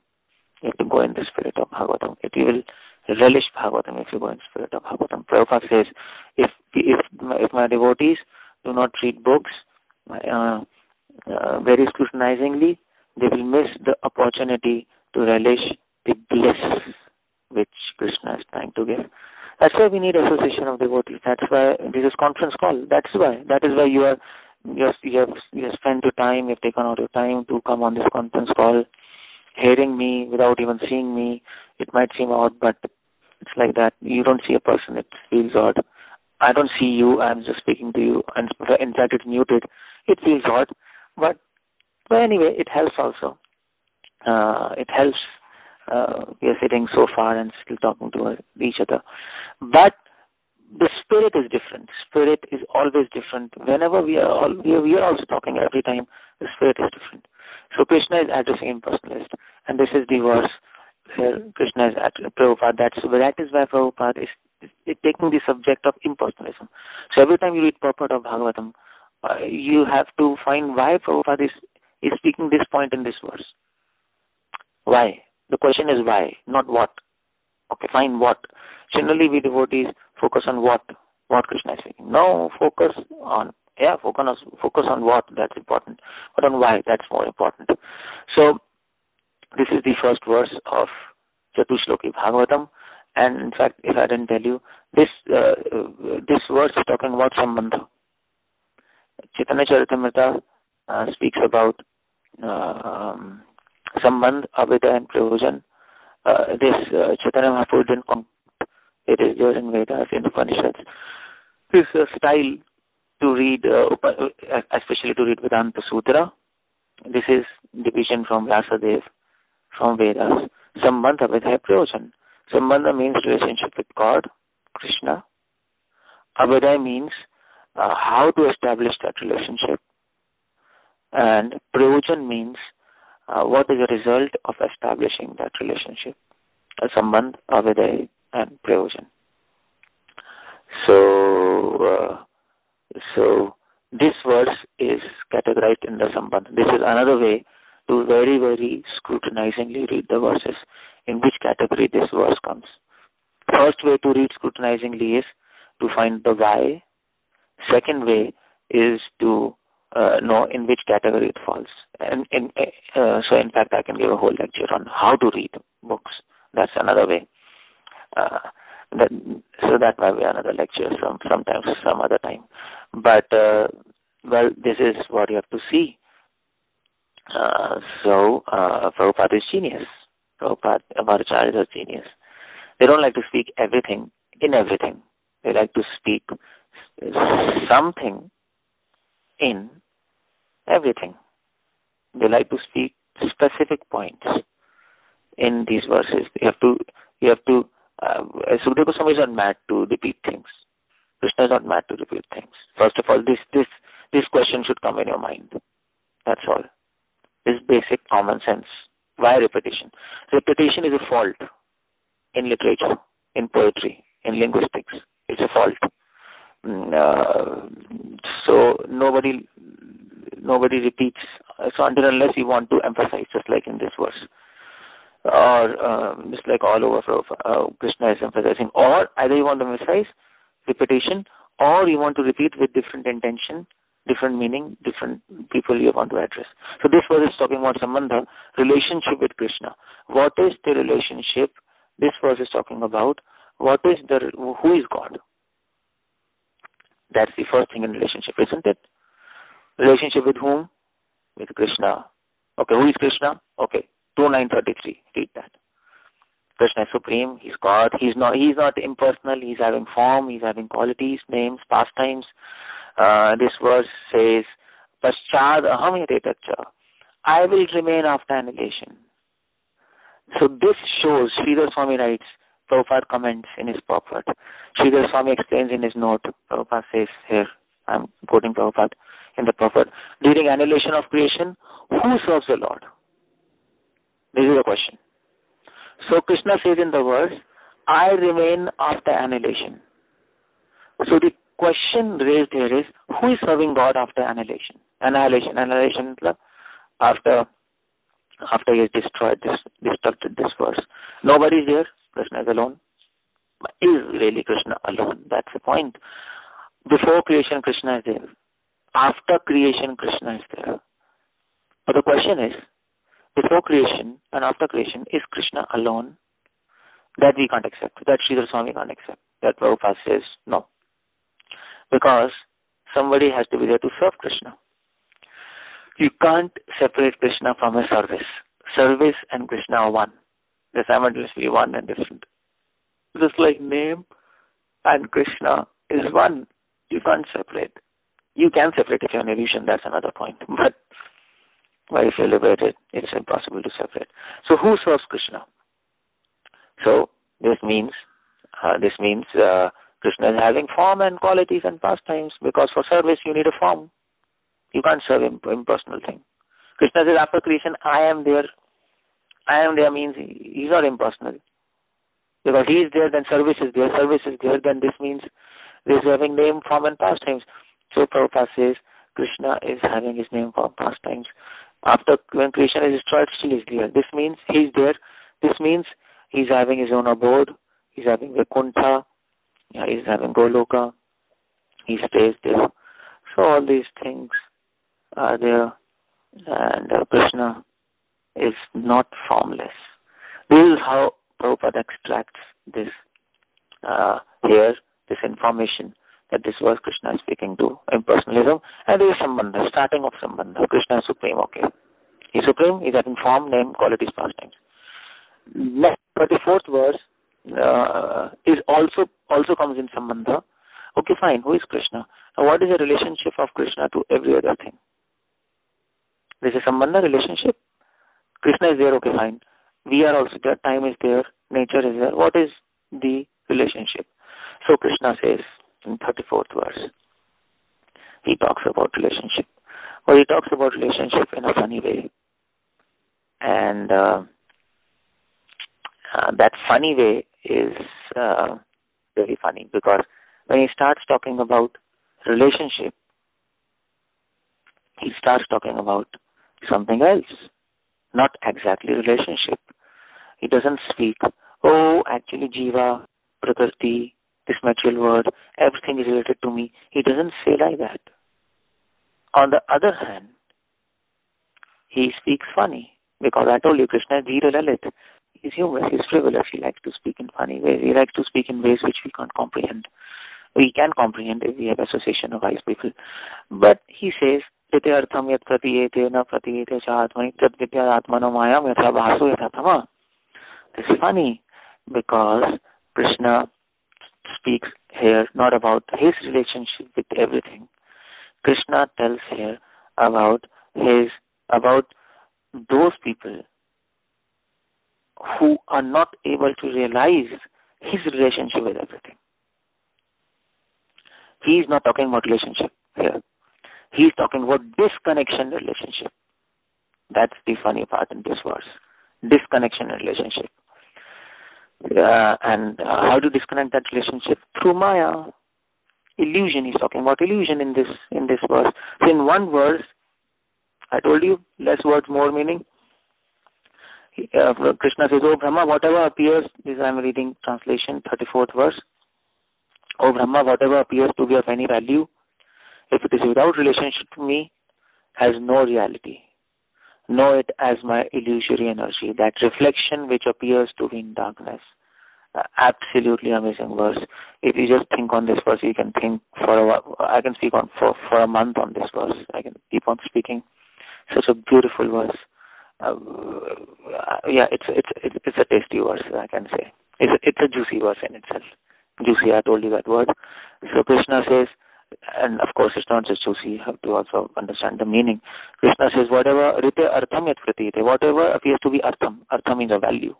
You have to go in the spirit of Bhagavatam. You will relish Bhagavatam if you go in the spirit of Bhagavatam. Prabhupada says, if my devotees do not read books very scrutinizingly, they will miss the opportunity to relish the bliss which Krishna is trying to give. That's why we need association of devotees. That's why this is conference call. That is why you have spent your time, you've taken out your time to come on this conference call, hearing me without even seeing me. It might seem odd, but it's like that. You don't see a person, it feels odd. I don't see you, I'm just speaking to you, and in fact it's muted. It feels odd, but anyway, it helps also. It helps. We are sitting so far and still talking to each other. But the spirit is different. Spirit is always different. Whenever we are also talking every time, the spirit is different. So Krishna is addressing impersonalist. And this is the verse where Krishna is at Prabhupada. That is why Prabhupada is taking the subject of impersonalism. So every time you read purport of Bhagavatam, you have to find why Prabhupada is speaking this point in this verse. Why? The question is why, not what. Okay, fine, what. Generally, we devotees focus on what Krishna is speaking. No, focus on what, that's important. But on why, that's more important. So, this is the first verse of Catuh Sloki Bhagavatam. And in fact, if I didn't tell you, this verse is talking about Sambandha. Chaitanya Charitamrita speaks about Sambandh, Abhida and Prayojan. This Chaitanya Mahaprabhu didn't come. It is there in Vedas, in Upanishads. This style to read, especially to read Vedanta Sutra. This is division from Vyasadeva, from Vedas. Sambandha, Abhida, Prayojan. Sambandha means relationship with God, Krishna. Abhida means how to establish that relationship. And Prayojan means what is the result of establishing that relationship? Sambandh, Abhida, and Prayojan. So this verse is categorized in the Sambandh. This is another way to very, very scrutinizingly read the verses, in which category this verse comes. First way to read scrutinizingly is to find the why. Second way is to know in which category it falls. And so in fact I can give a whole lecture on how to read books. That's another way. So that might be another lecture sometimes, some other time. But well, this is what you have to see. So Prabhupada is genius. Prabhupada, our acharyas are genius. They don't like to speak everything in everything. They like to speak something in everything. They like to speak specific points in these verses. You have to. Sukadeva Goswami is not mad to repeat things. Krishna is not mad to repeat things. First of all, this question should come in your mind. That's all. This basic common sense. Why repetition? Repetition is a fault in literature, in poetry, in linguistics. It's a fault. So nobody repeats. So until unless you want to emphasize, just like in this verse, or just like all over Krishna is emphasizing, or either you want to emphasize repetition, or you want to repeat with different intention, different meaning, different people you want to address. So this verse is talking about Sambandha, relationship with Krishna. What is the relationship? This verse is talking about who is God? That's the first thing in relationship, isn't it? Relationship with whom? With Krishna. Okay, who is Krishna? Okay, 2.9.33. Read that. Krishna is supreme. He's God. He's not impersonal. He's having form. He's having qualities, names, pastimes. This verse says, Paschad aham yatetacha. I will remain after annihilation. So this shows, Sridhar Swami writes, Prabhupada comments in his purport. Sridhar Swami explains in his note, Prabhupada says here, I'm quoting Prabhupada in the purport, during annihilation of creation, who serves the Lord? This is the question. So Krishna says in the verse, I remain after annihilation. So the question raised here is, who is serving God after annihilation? Annihilation after he has destructed this verse. Nobody is there. Krishna is alone. Is really Krishna alone? That's the point. Before creation, Krishna is there. After creation, Krishna is there. But the question is, before creation and after creation, is Krishna alone? That we can't accept. That Sridhar Swami can't accept. that Prabhupada says no. Because somebody has to be there to serve Krishna. You can't separate Krishna from his service. Service and Krishna are one. They're simultaneously one and different. Just like name and Krishna is one. You can't separate. You can separate if you're an illusion, that's another point. But if you're liberated, it's impossible to separate. So who serves Krishna? So this means Krishna is having form and qualities and pastimes, because for service you need a form. You can't serve impersonal thing. Krishna says after creation, I am there. I am there means he's not impersonal. Because he is there, then service is there. Service is there, then this means this is having name, form and pastimes. So Prabhupada says Krishna is having his name, form, pastimes. After when creation is destroyed, still is there. This means he's there. This means he's having his own abode. He's having Vaikuntha. He's having Goloka. He stays there. So all these things are there. And Krishna is not formless. This is how Prabhupada extracts this here, this information that this was Krishna speaking to impersonalism, and there is Sambandha, starting of Sambandha. Krishna is supreme, okay. He's supreme, he's having form, name, qualities, pastimes. Next 34th verse is also comes in Sambandha. Okay, fine, who is Krishna? Now what is the relationship of Krishna to every other thing? There's a Sambandha relationship. Krishna is there, okay, fine. We are also there, time is there, nature is there. What is the relationship? So Krishna says in 34th verse, he talks about relationship. Well, he talks about relationship in a funny way. And that funny way is very funny, because when he starts talking about relationship, he starts talking about something else, not exactly relationship. He doesn't speak, oh, actually Jiva, Prakriti, this material world, everything is related to me. He doesn't say like that. On the other hand, he speaks funny, because I told you Krishna is Dhira Lalit. He's humorous, he's frivolous, he likes to speak in funny ways. He likes to speak in ways which we can't comprehend. We can comprehend if we have association of wise people. But he says, Rite artham yat pratiyete na pratiyete cha atmani tat vidya atmano mayam yatha bhasu yatha tama. This is funny, because Krishna speaks here not about his relationship with everything. Krishna tells here about those people who are not able to realize his relationship with everything. He is not talking about relationship here. He is talking about disconnection relationship. That's the funny part in this verse. Disconnection relationship. And how to disconnect that relationship? Through Maya. Illusion. He's talking about illusion in this verse. So in one verse, I told you, less words, more meaning. Krishna says, "Oh Brahma, whatever appears," this I am reading translation, 34th verse. "Oh Brahma, whatever appears to be of any value, if it is without relationship to me, has no reality. Know it as my illusory energy, that reflection which appears to be in darkness." Absolutely amazing verse. If you just think on this verse, you can think for a while. I can speak on for a month on this verse. I can keep on speaking. Such a beautiful verse. It's a tasty verse, I can say. It's a juicy verse in itself. Juicy, I told you that word. So Krishna says, and of course it's not just juicy, you have to also understand the meaning. Krishna says, whatever rite artham yat pratiyate, whatever appears to be artham. Artham means a value.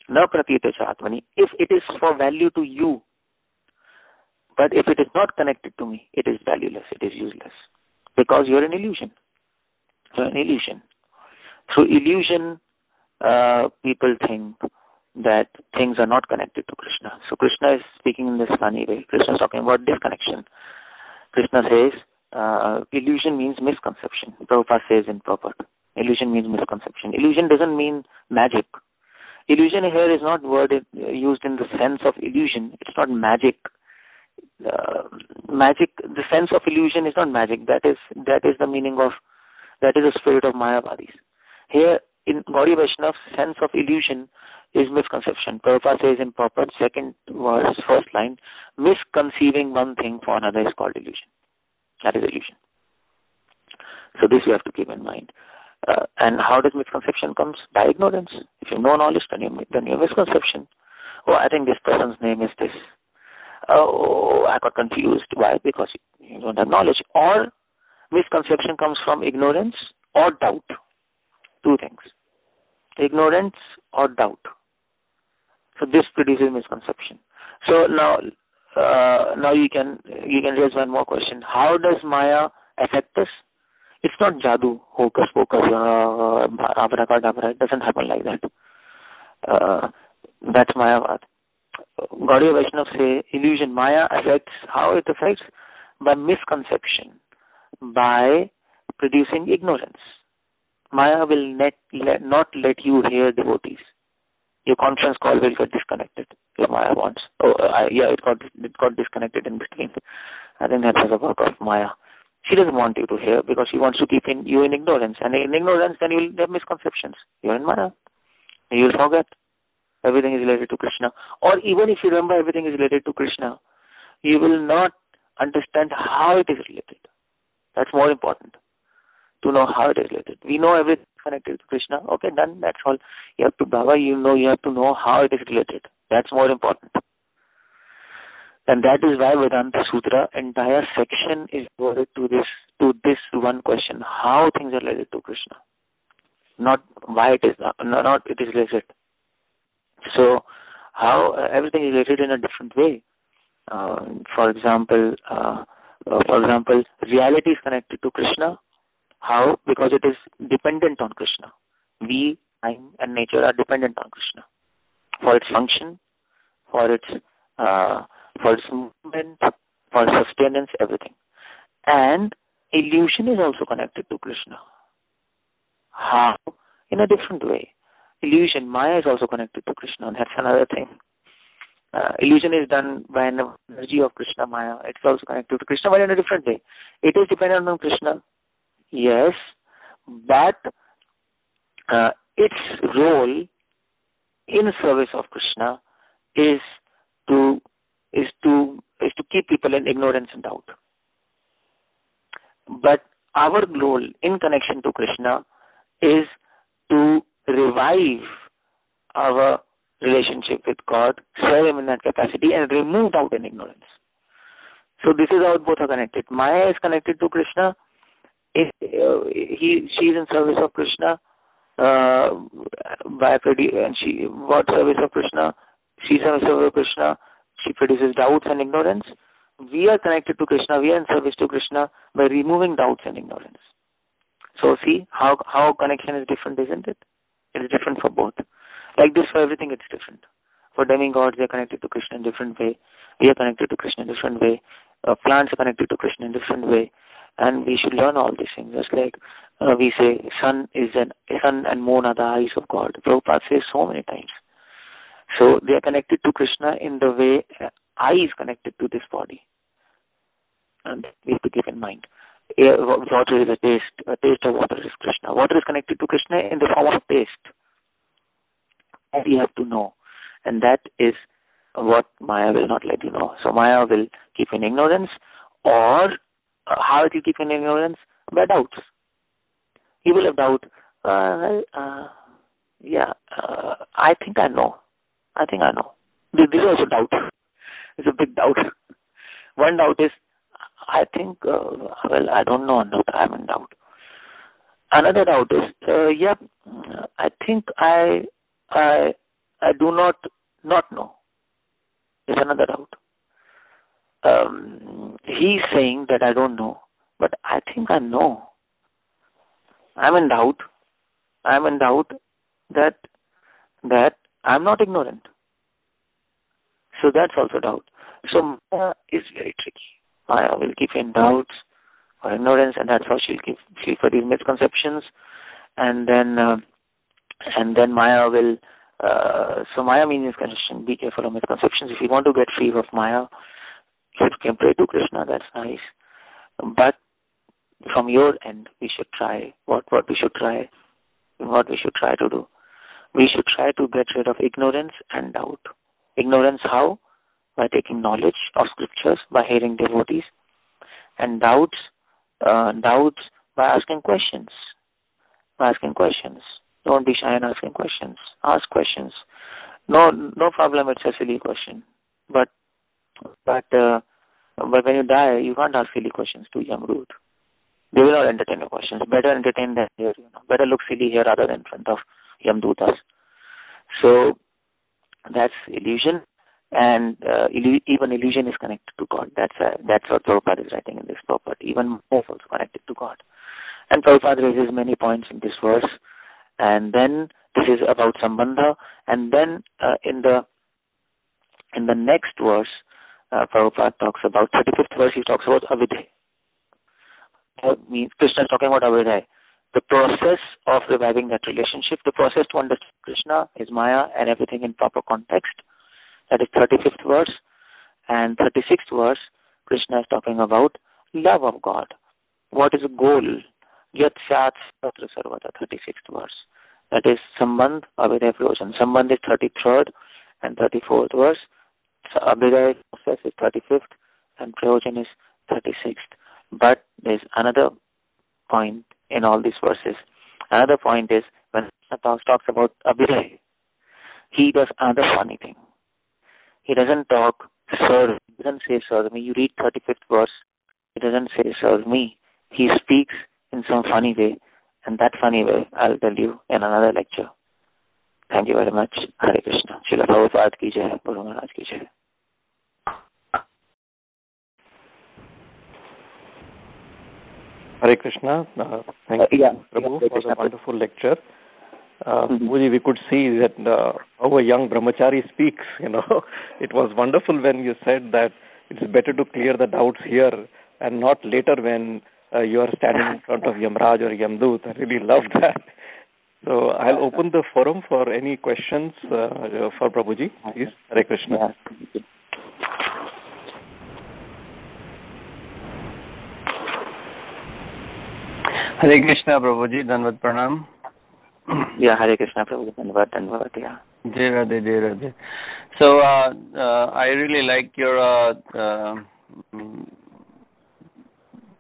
Na pratiyate cha atmani. If it is for value to you, but if it is not connected to me, it is valueless, it is useless. Because you're an illusion. You're an illusion. Through illusion, people think that things are not connected to Krishna. So Krishna is speaking in this funny way. Krishna is talking about disconnection. Krishna says, illusion means misconception. Prabhupada says in purport, illusion means misconception. Illusion doesn't mean magic. Illusion here is not word used in the sense of illusion. It's not magic. Magic, the sense of illusion is not magic. That is the meaning of, that is the spirit of Mayavadis. Here, in Gaudiya Vaishnav's sense of illusion is misconception. Prabhupada says in purport, second verse, first line, misconceiving one thing for another is called illusion. That is illusion. So this you have to keep in mind. And how does misconception comes? By ignorance. If you know knowledge, then you have misconception. Oh, I think this person's name is this. Oh, I got confused. Why? Because you don't have knowledge. Or misconception comes from ignorance or doubt. Two things. Ignorance or doubt. So this produces misconception. So now you can raise one more question. How does Maya affect us? It's not jadoo, hocus pocus, abracadabra. It doesn't happen like that. That's Mayavad. Gaudiya Vaishnavas say illusion. Maya affects, how it affects? By misconception, by producing ignorance. Maya will not let you hear devotees. Your conference call will get disconnected if Maya wants. It got disconnected in between. I think that was a work of Maya. She doesn't want you to hear because she wants to keep you in ignorance. And in ignorance, then you will have misconceptions. You're in Maya. You will forget everything is related to Krishna. Or even if you remember everything is related to Krishna, you will not understand how it is related. That's more important, to know how it is related. We know everything is connected to Krishna. Okay, done. That's all. You have to, Baba, you have to know how it is related. That's more important. And that is why Vedanta Sutra entire section is devoted to this one question: how things are related to Krishna, not why it is not it is related. So how everything is related in a different way. For example, reality is connected to Krishna. How? Because it is dependent on Krishna. We, time, and nature are dependent on Krishna for its function, for its movement, for sustenance, everything. And illusion is also connected to Krishna. How? In a different way. Illusion, Maya is also connected to Krishna, and that's another thing. Illusion is done by an energy of Krishna, Maya. It's also connected to Krishna, but in a different way. It is dependent on Krishna, yes, but its role in service of Krishna is to keep people in ignorance and doubt. But our role in connection to Krishna is to revive our relationship with God, serve Him in that capacity, and remove doubt and ignorance. So this is how both are connected. Maya is connected to Krishna. She is in service of Krishna what service of Krishna? She is in service of Krishna. She produces doubts and ignorance. We are connected to Krishna. We are in service to Krishna by removing doubts and ignorance. So see how connection is different, isn't it? It is different for both. Like this, for everything it's different. For demigods, they are connected to Krishna in a different way. We are connected to Krishna in a different way. Plants are connected to Krishna in a different way. And we should learn all these things. Just like we say, sun and moon are the eyes of God. Prabhupada says so many times. So they are connected to Krishna in the way eye is connected to this body. And we have to keep in mind. Water is a taste of water is Krishna. Water is connected to Krishna in the form of taste. And we have to know. And that is what Maya will not let you know. So Maya will keep in ignorance, or how it will keep in ignorance? By doubts. You will have doubt. I think I know. This is also doubt. It's a big doubt. One doubt is, I think, I don't know. I'm in doubt. Another doubt is, I think I do not know. It's another doubt. He's saying that I don't know, but I think I know. I'm in doubt that I'm not ignorant. So that's also doubt. So Maya is very tricky. Maya will keep in doubts or ignorance, and that's how she'll for these misconceptions. And then Maya will. So Maya means misconception. Be careful of misconceptions. If you want to get free of Maya, you can pray to Krishna. That's nice. But from your end, we should try what we should try to do. we should try to get rid of ignorance and doubt. Ignorance how? By taking knowledge of scriptures, by hearing devotees, and doubts by asking questions. By asking questions. Don't be shy in asking questions. Ask questions. No problem. It's a silly question, but when you die, you can't ask silly questions to Yamrut. They will not entertain your questions. Better entertain them here. Better look silly here rather than in front of Yamdutas. So that's illusion, and even illusion is connected to God. That's what Prabhupada is writing in this purport. Even more is also connected to God. And Prabhupada raises many points in this verse. And then this is about Sambandha. And then in the next verse, Prabhupada talks about 35th verse. He talks about Avidhay. Means Krishna is talking about Avidhay. The process of reviving that relationship, the process to understand Krishna, his Maya, and everything in proper context. That is 35th verse. And 36th verse, Krishna is talking about love of God. What is the goal? Yat Syat Satra Sarvata, 36th verse. That is Sambandh, Avidhay, Prayojan. Sambandh is 33rd and 34th verse. Avidhay process is 35th and Prayojan is 36th. But there is another point in all these verses. Another point is when Krishna talks about Abhiray, he does another funny thing. He doesn't talk, serve. He doesn't say, serve me. You read 35th verse. He doesn't say, serve me. He speaks in some funny way. And that funny way, I'll tell you in another lecture. Thank you very much. Hare Krishna. Srila Prabhupada ki jai. Guru Maharaj ki jai. Hare Krishna. Thank you, Prabhu, for the wonderful lecture. We could see that how a young brahmachari speaks. It was wonderful when you said that it's better to clear the doubts here and not later when you are standing in front of Yamraj or Yamdut. I really love that. So I'll open the forum for any questions for Prabhuji. Please, Hare Krishna. Hare Krishna, Prabhuji. Danvat Pranam. Yeah, Hare Krishna, Prabhuji. Danvat, yeah. Jai Radhe, Jai Radhe. So, I really like your,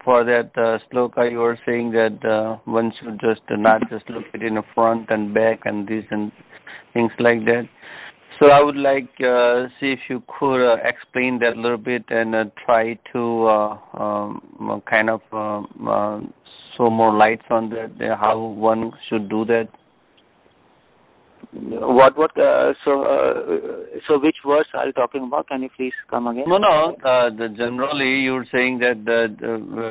for that sloka, you were saying that one should just not just look at it in the front and back and this and things like that. So I would like see if you could explain that a little bit and try to kind of show more lights on that, how one should do that. So which verse are you talking about? Can you please come again? No. Generally, you're saying that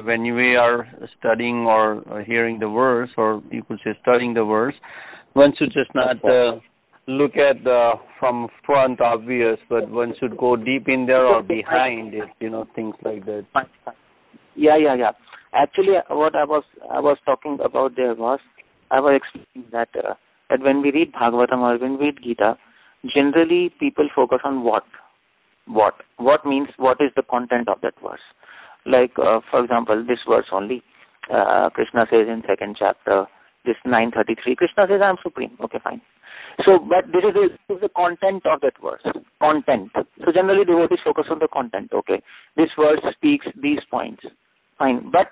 when we are studying or hearing the verse, or you could say studying the verse, one should just not look at from front obvious, but one should go deep in there or behind it, things like that. Yeah. Actually, what I was talking about there was, I was explaining that when we read Bhagavatam or when we read Gita, generally people focus on what means, what is the content of that verse. Like, for example, this verse only, Krishna says in 2nd chapter, this 933, Krishna says, I am supreme. Okay, fine. So, but this is the content of that verse. Content. So generally devotees focus on the content. Okay, this verse speaks these points. Fine. But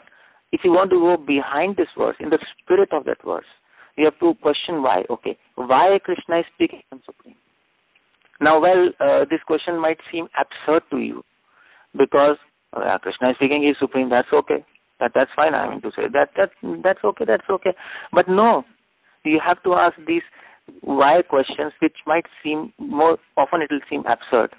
if you want to go behind this verse, in the spirit of that verse, you have to question why. Okay, why Krishna is speaking I am supreme? Now, this question might seem absurd to you because Krishna is speaking, he is supreme. That's okay. That's fine. I mean to say that's okay. That's okay. But no, you have to ask these why questions, which might seem more often it will seem absurd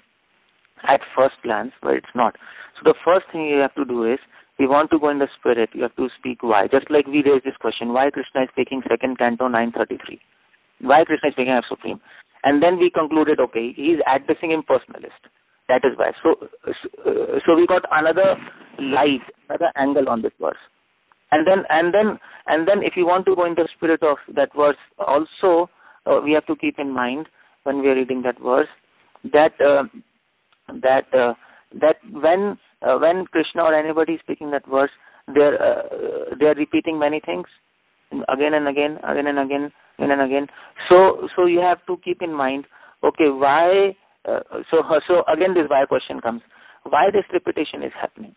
at first glance, but it's not. So the first thing you have to do is, we want to go in the spirit. You have to speak why. Just like we raised this question, why Krishna is speaking 2nd canto 933? Why Krishna is speaking I am supreme? And then we concluded, okay, he is addressing impersonalist. That is why. So we got another light, another angle on this verse. And then if you want to go in the spirit of that verse, also we have to keep in mind when we are reading that verse that when Krishna or anybody is speaking that verse, they are repeating many things. again and again, again and again, again and again. So you have to keep in mind, okay, why? So again, this why question comes. Why this repetition is happening?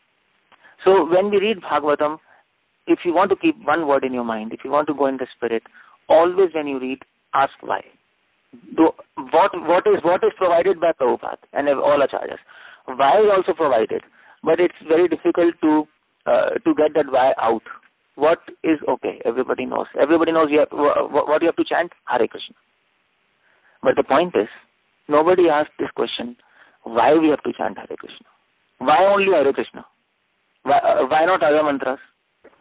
So when we read Bhagavatam, if you want to keep one word in your mind, if you want to go in the spirit, always when you read, ask why. What is provided by Prabhupada and all acharyas? Why is also provided, but it's very difficult to get that why out. What is okay? Everybody knows. Everybody knows what you have to chant, Hare Krishna. But the point is, nobody asked this question, why we have to chant Hare Krishna? Why only Hare Krishna? Why not other mantras?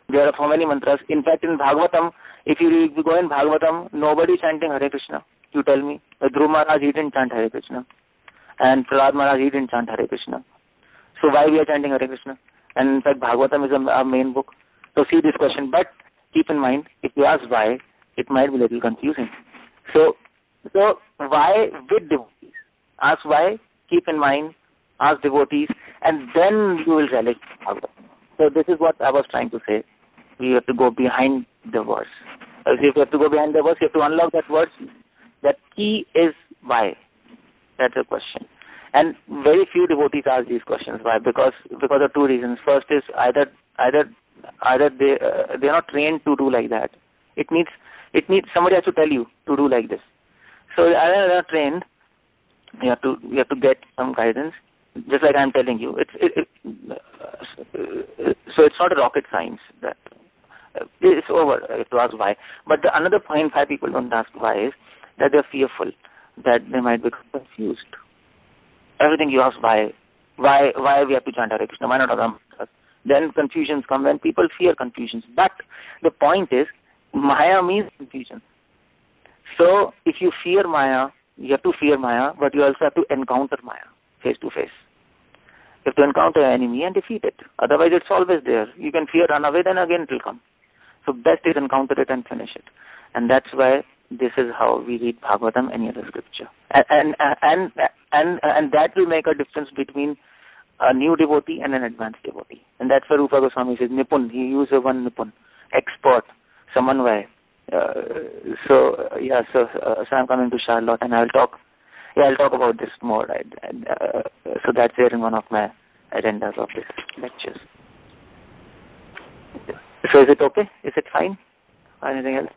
There are so many mantras. In fact, in Bhagavatam, if you go in Bhagavatam, nobody chanting Hare Krishna. You tell me. Dhruv Maharaj, he didn't chant Hare Krishna. And Prahlad Maharaj, he didn't chant Hare Krishna. So why we are chanting Hare Krishna? And in fact, Bhagavatam is a main book. So see this question. But keep in mind, if you ask why, it might be a little confusing. So why with devotees? Ask why, keep in mind, ask devotees, and then you will relish Bhagavatam. So this is what I was trying to say. We have to go behind the verse. If you have to go behind the verse, you have to unlock that verse. That key is why. That's the question. And very few devotees ask these questions. Why? Because of two reasons. First is either they're not trained to do like that. It needs somebody has to tell you to do like this. So either they're not trained, you have to get some guidance. Just like I'm telling you, so it's not a rocket science. That it's over to ask why. But the another point why people don't ask why is that they're fearful that they might become confused. Everything you ask why we have to chant Hare Krishna, why not other mantras? Then confusions come when people fear confusions. But the point is, Maya means confusion. So if you fear Maya, you have to fear Maya, but you also have to encounter Maya face to face. You have to encounter an enemy and defeat it. Otherwise, it's always there. You can fear, run away, then again it will come. So best is encounter it and finish it. And that's why this is how we read Bhagavatam, any other scripture. And that will make a difference between a new devotee and an advanced devotee. And that's where Rupa Goswami says, Nipun. He used the one Nipun. Expert. Samanvay. So I'm coming to Charlotte and I'll talk about this more, right? And, so that's there in one of my agendas of this lectures. So is it okay? Is it fine? Or anything else?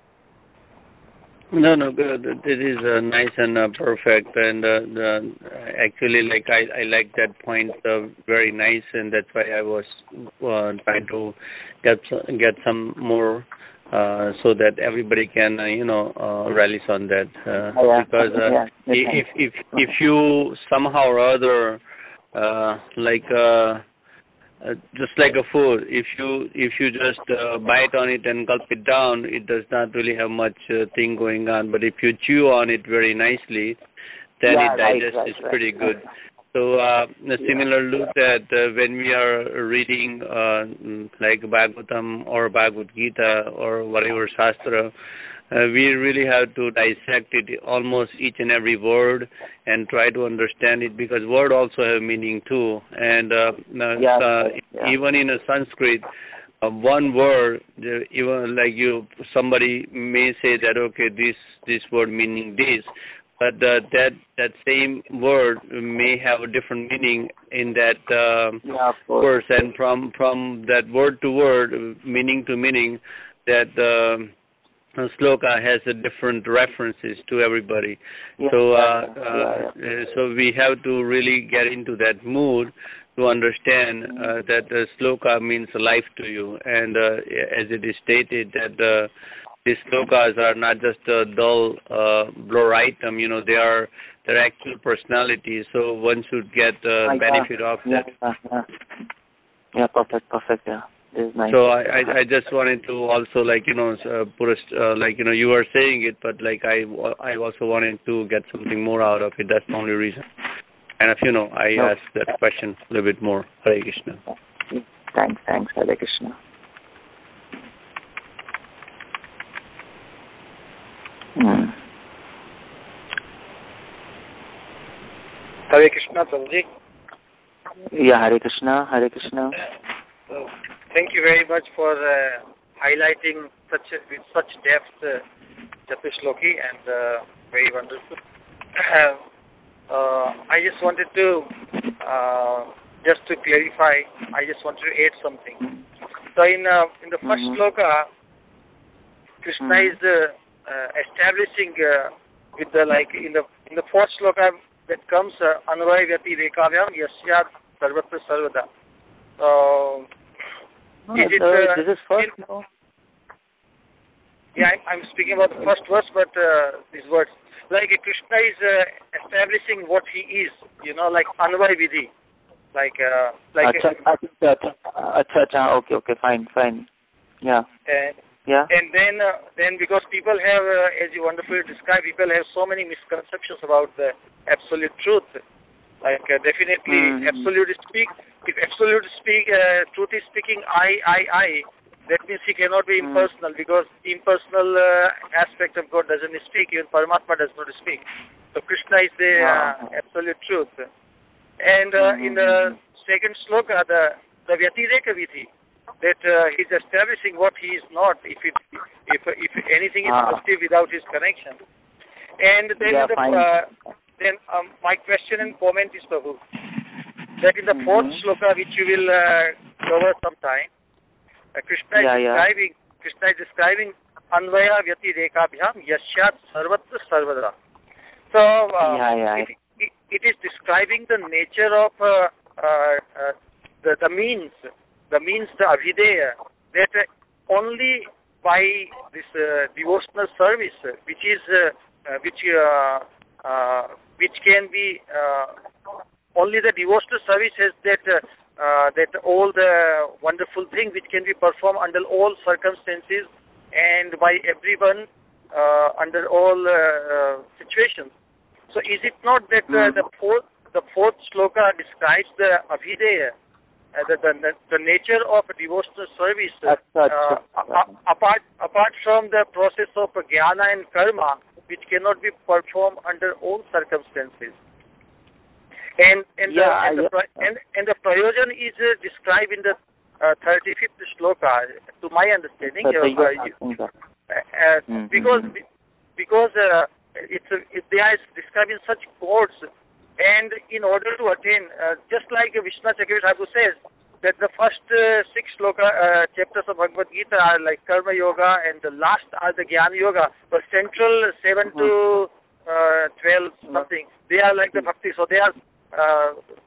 No, good. It is nice and perfect, and actually, like I like that point very nice, and that's why I was trying to get some more so that everybody can rallies on that because if you somehow or other just like a food, if you just bite on it and gulp it down, it does not really have much thing going on. But if you chew on it very nicely, then it digests pretty good. So similar look that when we are reading like Bhagavatam or Bhagavad Gita or whatever Shastra, we really have to dissect it, almost each and every word, and try to understand it, because word also have meaning too. And even in a Sanskrit, one word, even like somebody may say that okay, this word meaning this, but that same word may have a different meaning in that verse, and from that word to word, meaning to meaning, that Sloka has a different references to everybody. So we have to really get into that mood to understand that the Sloka means life to you. And as it is stated that these Slokas are not just a dull blur item, they're actual personalities. So one should get benefit of that. Yeah, perfect, yeah. Nice. So I just wanted to also put a, you were saying it, but I also wanted to get something more out of it. That's the only reason. And I asked that question a little bit more. Hare Krishna. Thanks, Hare Krishna. Hare Krishna, Prabhuji. Yeah, Hare Krishna. Thank you very much for highlighting with such depth, Catuh Sloki, and very wonderful. I just wanted to just to clarify. I just wanted to add something. So in the first sloka, Krishna is establishing with the in the fourth sloka that comes Anvaya Vyati Rekavyam Yasyat Sarvatra Sarvada. This is first. Yeah, I'm speaking about the first verse, but these words, like Krishna is establishing what he is, like Anvaya Vidhi, Okay, fine. Yeah. And then because people have, as you wonderfully described, people have so many misconceptions about the absolute truth. Definitely, absolute speak. If absolute truth is speaking, I, that means he cannot be impersonal, because impersonal aspect of God doesn't speak. Even Paramatma does not speak. So Krishna is the absolute truth. And in the second sloka, the Vyatireka Vidhi, that he's establishing what he is not, if anything is positive without his connection. And then my question and comment is, Prabhu, that in the fourth sloka, which you will cover sometime, Krishna is describing Anvaya Vyati Rekabhyam Yasyat Sarvatra Sarvada. So it is describing the nature of the means, the avideya, that only by this devotional service, which can be only the devotional service has that all the wonderful things which can be performed under all circumstances and by everyone under all situations. So is it not that the fourth sloka describes the avideya, the nature of devotional service, apart from the process of jnana and karma, which cannot be performed under all circumstances? And the prayojan is described in the 35th sloka, to my understanding, because they are describing such codes, and in order to attain, just like Vishnu Chakravarti Thakur says, that the first 6 chapters of Bhagavad Gita are like Karma Yoga, and the last are the Jnana Yoga, but central 7 to 12 something, they are like the Bhakti. So they are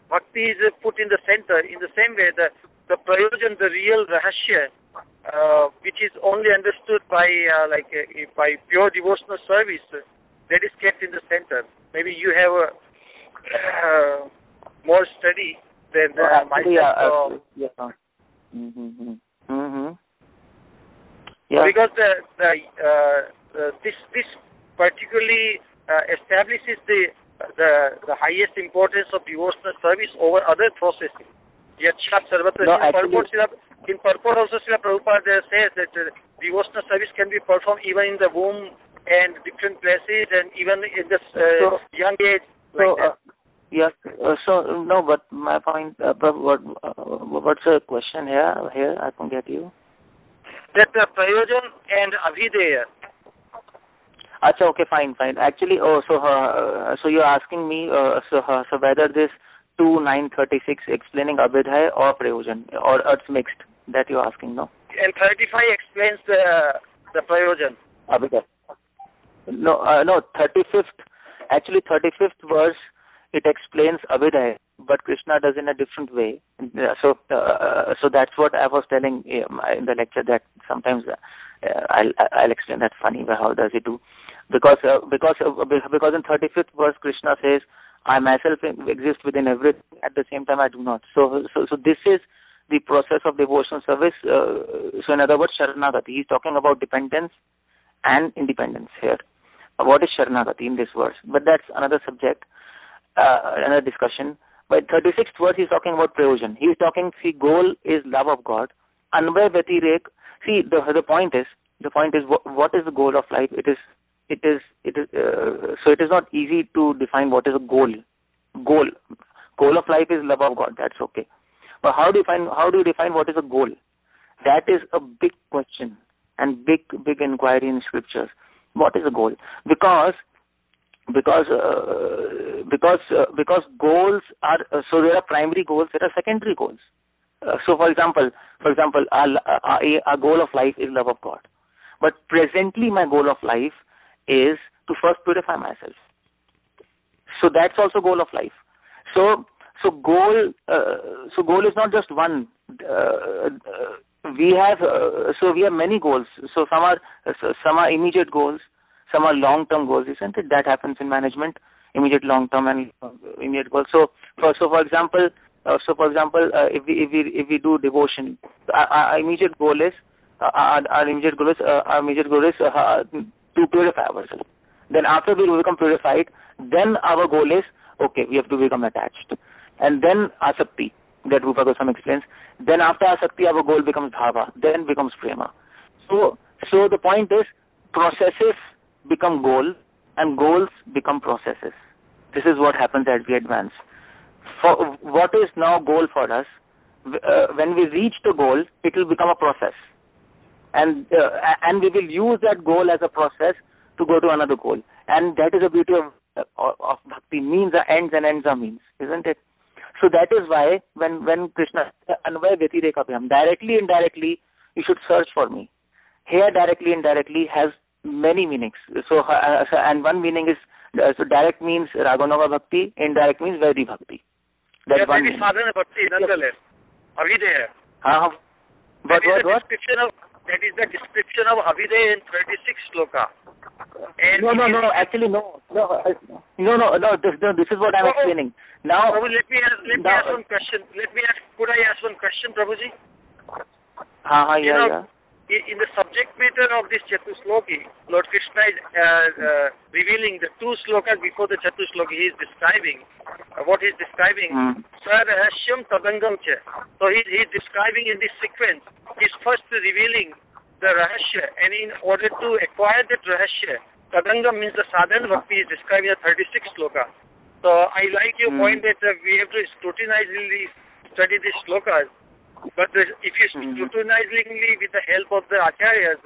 Bhakti is put in the center. In the same way, the prayojan, the real rahasya, which is only understood by by pure devotional service, that is kept in the center. Maybe you have more study than myself. Because this particularly establishes the highest importance of devotional service over other processes. Yatshat Sarvatra. In purport also, Srila Prabhupada says that devotional service can be performed even in the womb and different places, and even in this young age. But my point, what's the question here? I can get you. That the prayojan and avideya. Okay, fine. Actually, so you're asking me, so whether this 2:9:36 explaining abhidhaya or prayojan, or it's mixed, that you're asking, no? And 35 explains the prayojan. Abhidhaya. No, 35th. Actually, 35th verse, it explains abhidhaya, but Krishna does in a different way. So that's what I was telling in the lecture, that sometimes I'll explain that funny. How does he do? Because in 35th verse, Krishna says, I myself exist within everything, at the same time I do not. So this is the process of devotional service. So in other words, Sharanagati. He's talking about dependence and independence here. What is Sharanagati in this verse? But that's another subject, another discussion. But 36th verse, he's talking about prayojan. He's talking, goal is love of God. Anvaya Vyatirek. The point is, what is the goal of life? It is so it is not easy to define what is a goal. Goal of life is love of God. That's okay. But how do you define what is a goal? That is a big question. and big inquiry in scriptures. What is a goal? Because goals are, so there are primary goals, there are secondary goals. So for example, our goal of life is love of God. But presently my goal of life is to first purify myself. So that's also goal of life. So goal is not just one. We have many goals. So some are immediate goals, some are long-term goals, isn't it? That happens in management, immediate, long-term, and immediate goals. So for example, if we do devotion, our immediate goal is to purify ourselves. Then after we become purified, then our goal is, okay, we have to become attached. And then asakti, that Rupa Goswami explains. Then after asakti, our goal becomes bhava, then becomes prema. So the point is, processes become goal and goals become processes. This is what happens as we advance. For what is now goal for us, when we reach the goal, it will become a process. And we will use that goal as a process to go to another goal. And that is the beauty of bhakti. Means are ends and ends are means, isn't it? So that is why when Krishna anvay vyatireka, directly, indirectly, you should search for me. Here directly, indirectly has many meanings. So and one meaning is, so direct means Raganava Bhakti, indirect means Vaidhi Bhakti. That's one meaning. Sadhana Bhakti, nonetheless. Avidaya. What? That is the description of Avidaya in 36 sloka. And no. Actually, no. This is what I'm explaining. Now, Prabhu, let me ask one question. Could I ask one question, Prabhuji? Yeah. In the subject matter of this Catuh Sloki, Lord Krishna is revealing the two slokas before the Catuh Sloki. He is describing what he is describing. Sarahashyam tadangam cha. So he is describing in this sequence. He is first revealing the rahasya, and in order to acquire that rahasya, tadangam means the sadhana bhakti is describing the 36 sloka. So I like your point that we have to scrutinizingly study these slokas. But if you scrutinizingly with the help of the acharyas,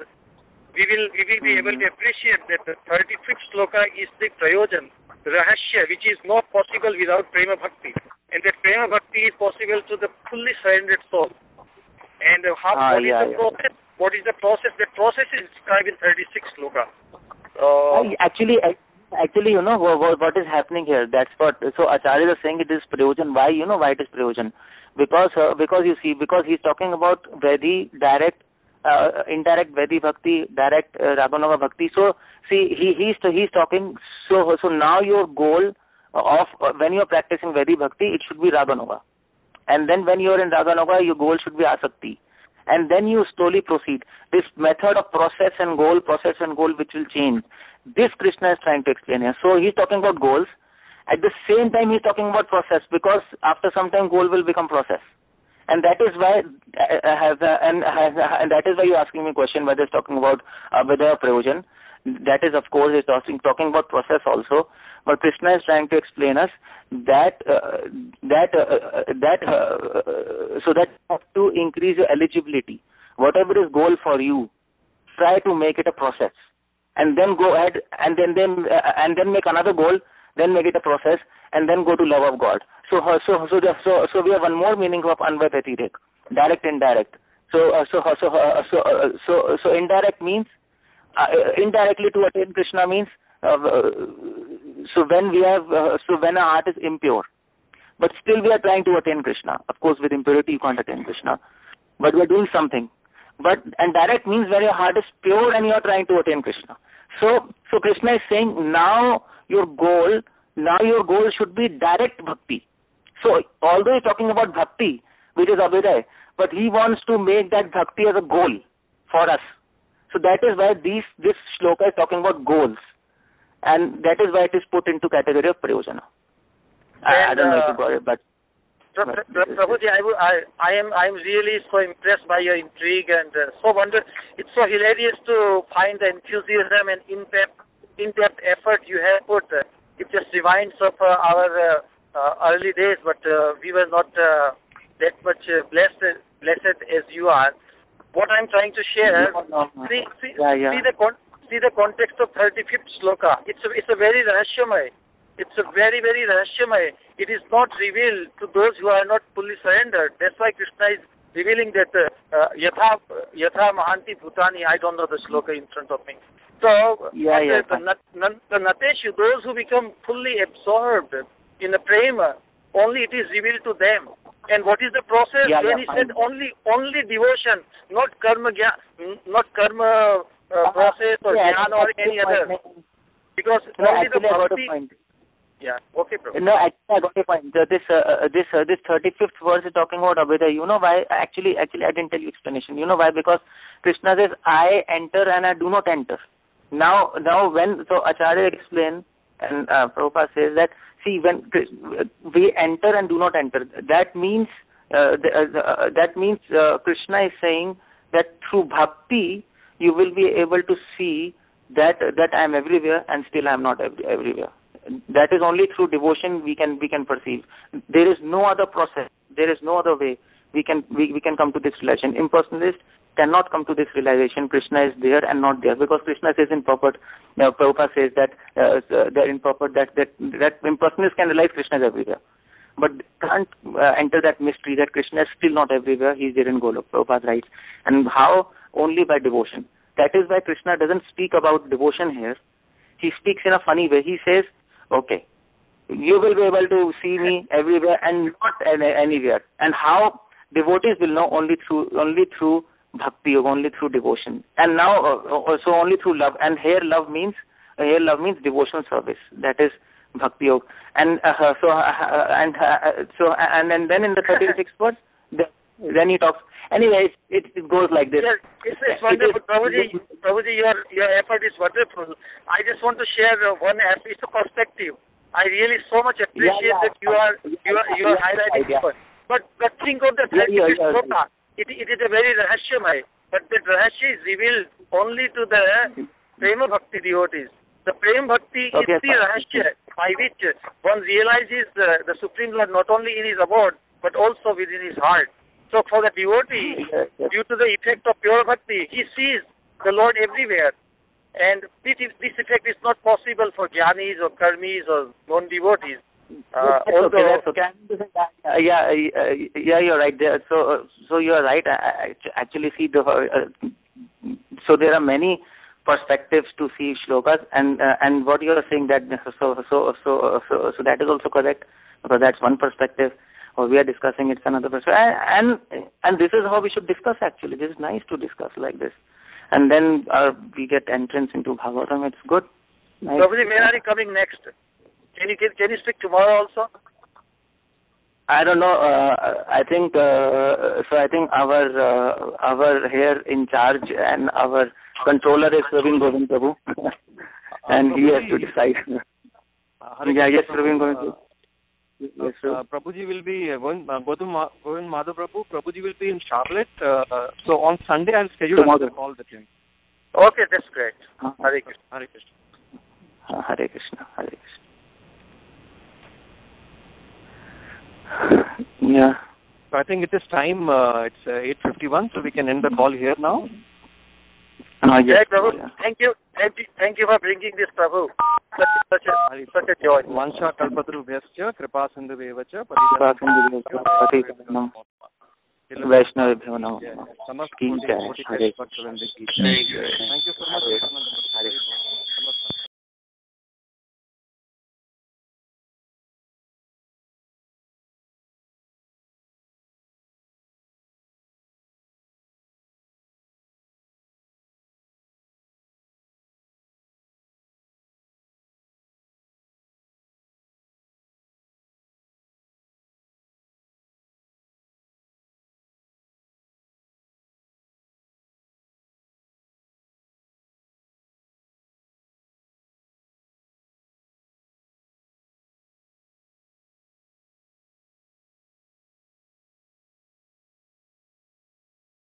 we will be able to appreciate that the 36th sloka is the prayojan, the rahasya, which is not possible without prema bhakti. And that prema bhakti is possible to the fully surrendered soul. And what is the process? That process is described in 36 sloka. Actually, you know what is happening here. That's what. So acharyas are saying it is prayojan. Why? You know why it is prayojan? Because he's talking about Vaidhi, direct, indirect Vaidhi Bhakti, direct Raganava Bhakti. So see, he's talking. So now your goal of when you're practicing Vaidhi Bhakti, it should be Raganava, and then when you're in Raganava, your goal should be Asakti, and then you slowly proceed. This method of process and goal, which will change. This Krishna is trying to explain here. So he's talking about goals. At the same time, he's talking about process, because after some time, goal will become process, and that is why, and that is why you're asking me a question whether it's talking about Abhidaya Prayojan. That is, of course, it's talking about process also. But Krishna is trying to explain us that so that you have to increase your eligibility. Whatever is goal for you, try to make it a process, and then go ahead and then make another goal. Then make it a process, and then go to love of God. So we have one more meaning of Anvay Vyatirek, direct, indirect. So indirect means indirectly to attain Krishna means when our heart is impure, but still we are trying to attain Krishna. Of course, with impurity you can't attain Krishna, but we are doing something. And direct means when your heart is pure and you are trying to attain Krishna. So Krishna is saying now your goal should be direct bhakti. So although he's talking about bhakti, which is abhidaya, but he wants to make that bhakti as a goal for us. So that is why this shloka is talking about goals, and that is why it is put into category of prayojana. I don't know if you got it, but Prabhuji, I am really so impressed by your intrigue and so wonder. It's so hilarious to find the enthusiasm and in-depth effort you have put. It just reminds of our early days, but we were not that much blessed as you are. what I'm trying to share. See the context of 35th sloka. It's a very rahashyamay. It's a very, very rahashyamay. It is not revealed to those who are not fully surrendered. That's why Krishna is revealing that yatha mahanti bhutani. I don't know the sloka in front of me. So the nateshu, those who become fully absorbed in the prema, only it is revealed to them. And what is the process? When he said only devotion, not karma process or jnana or any other. Because only the bhakti. Yeah. Okay, Prabhu. No, I got your point. This 35th verse is talking about Abhidha. You know why? Actually, I didn't tell you explanation. You know why? Because Krishna says, I enter and I do not enter. Now when Acharya explain, and Prabhupada says that, see, when we enter and do not enter, that means Krishna is saying that through bhakti you will be able to see that I am everywhere and still I am not everywhere. That is only through devotion we can perceive. There is no other process. There is no other way we can come to this realization. Impersonalist cannot come to this realization Krishna is there and not there, because Krishna says in purport, Prabhupada says that in purport that impersonalists can realize Krishna is everywhere, but can't enter that mystery that Krishna is still not everywhere. He is there in Golok. Prabhupada writes, and how? Only by devotion. That is why Krishna doesn't speak about devotion here. He speaks in a funny way. He says, okay, you will be able to see me everywhere and not anywhere. And how? Devotees will know only through bhakti, only through devotion. And now also only through love. And here love means devotional service. That is bhakti yoga. And then in the 36th verse, then he talks. Anyway, it goes like this. Yes, it's wonderful. Prabhuji, your effort is wonderful. I just want to share one piece of perspective. I really so much appreciate that you are highlighting this point. But think of the 35th sloka. It is a very rahashyamay. But that rahasya is revealed only to the prema bhakti devotees. The prema bhakti is the rahasya by which one realizes the Supreme Lord not only in his abode but also within his heart. So for the devotee, due to the effect of pure bhakti, he sees the Lord everywhere. And this effect is not possible for jnanis or karmis or non-devotees. You're right there. So you're right. I actually see so there are many perspectives to see shlokas, and what you are saying that so that is also correct, because that's one perspective. Or we are discussing, it's another perspective, and this is how we should discuss. Actually, this is nice to discuss like this, and then we get entrance into Bhagavatam. It's good. Nice. Prabhuji, where are you coming next? Can you speak tomorrow also? I don't know. I think I think our here in charge and our controller is Praveen Govind Prabhu, and he has to decide. Yes, Praveen Govind. Yes, Prabhuji will be Govind Madhav Prabhu. Prabhuji will be in Charlotte. So on Sunday I'll schedule another call with him. Okay, that's great. Hare Krishna. Hare Krishna. Hare Krishna. Hare Krishna. Yeah. So I think it is time. It's 8:51, so we can end the call here now. Yes, Prabhu. Yeah. Thank you for bringing this, Prabhu. Such a joy. Vansha kalpatrubhyascha kripa sindhuvevacha Vaishnavabhyo namo. Thank you so much.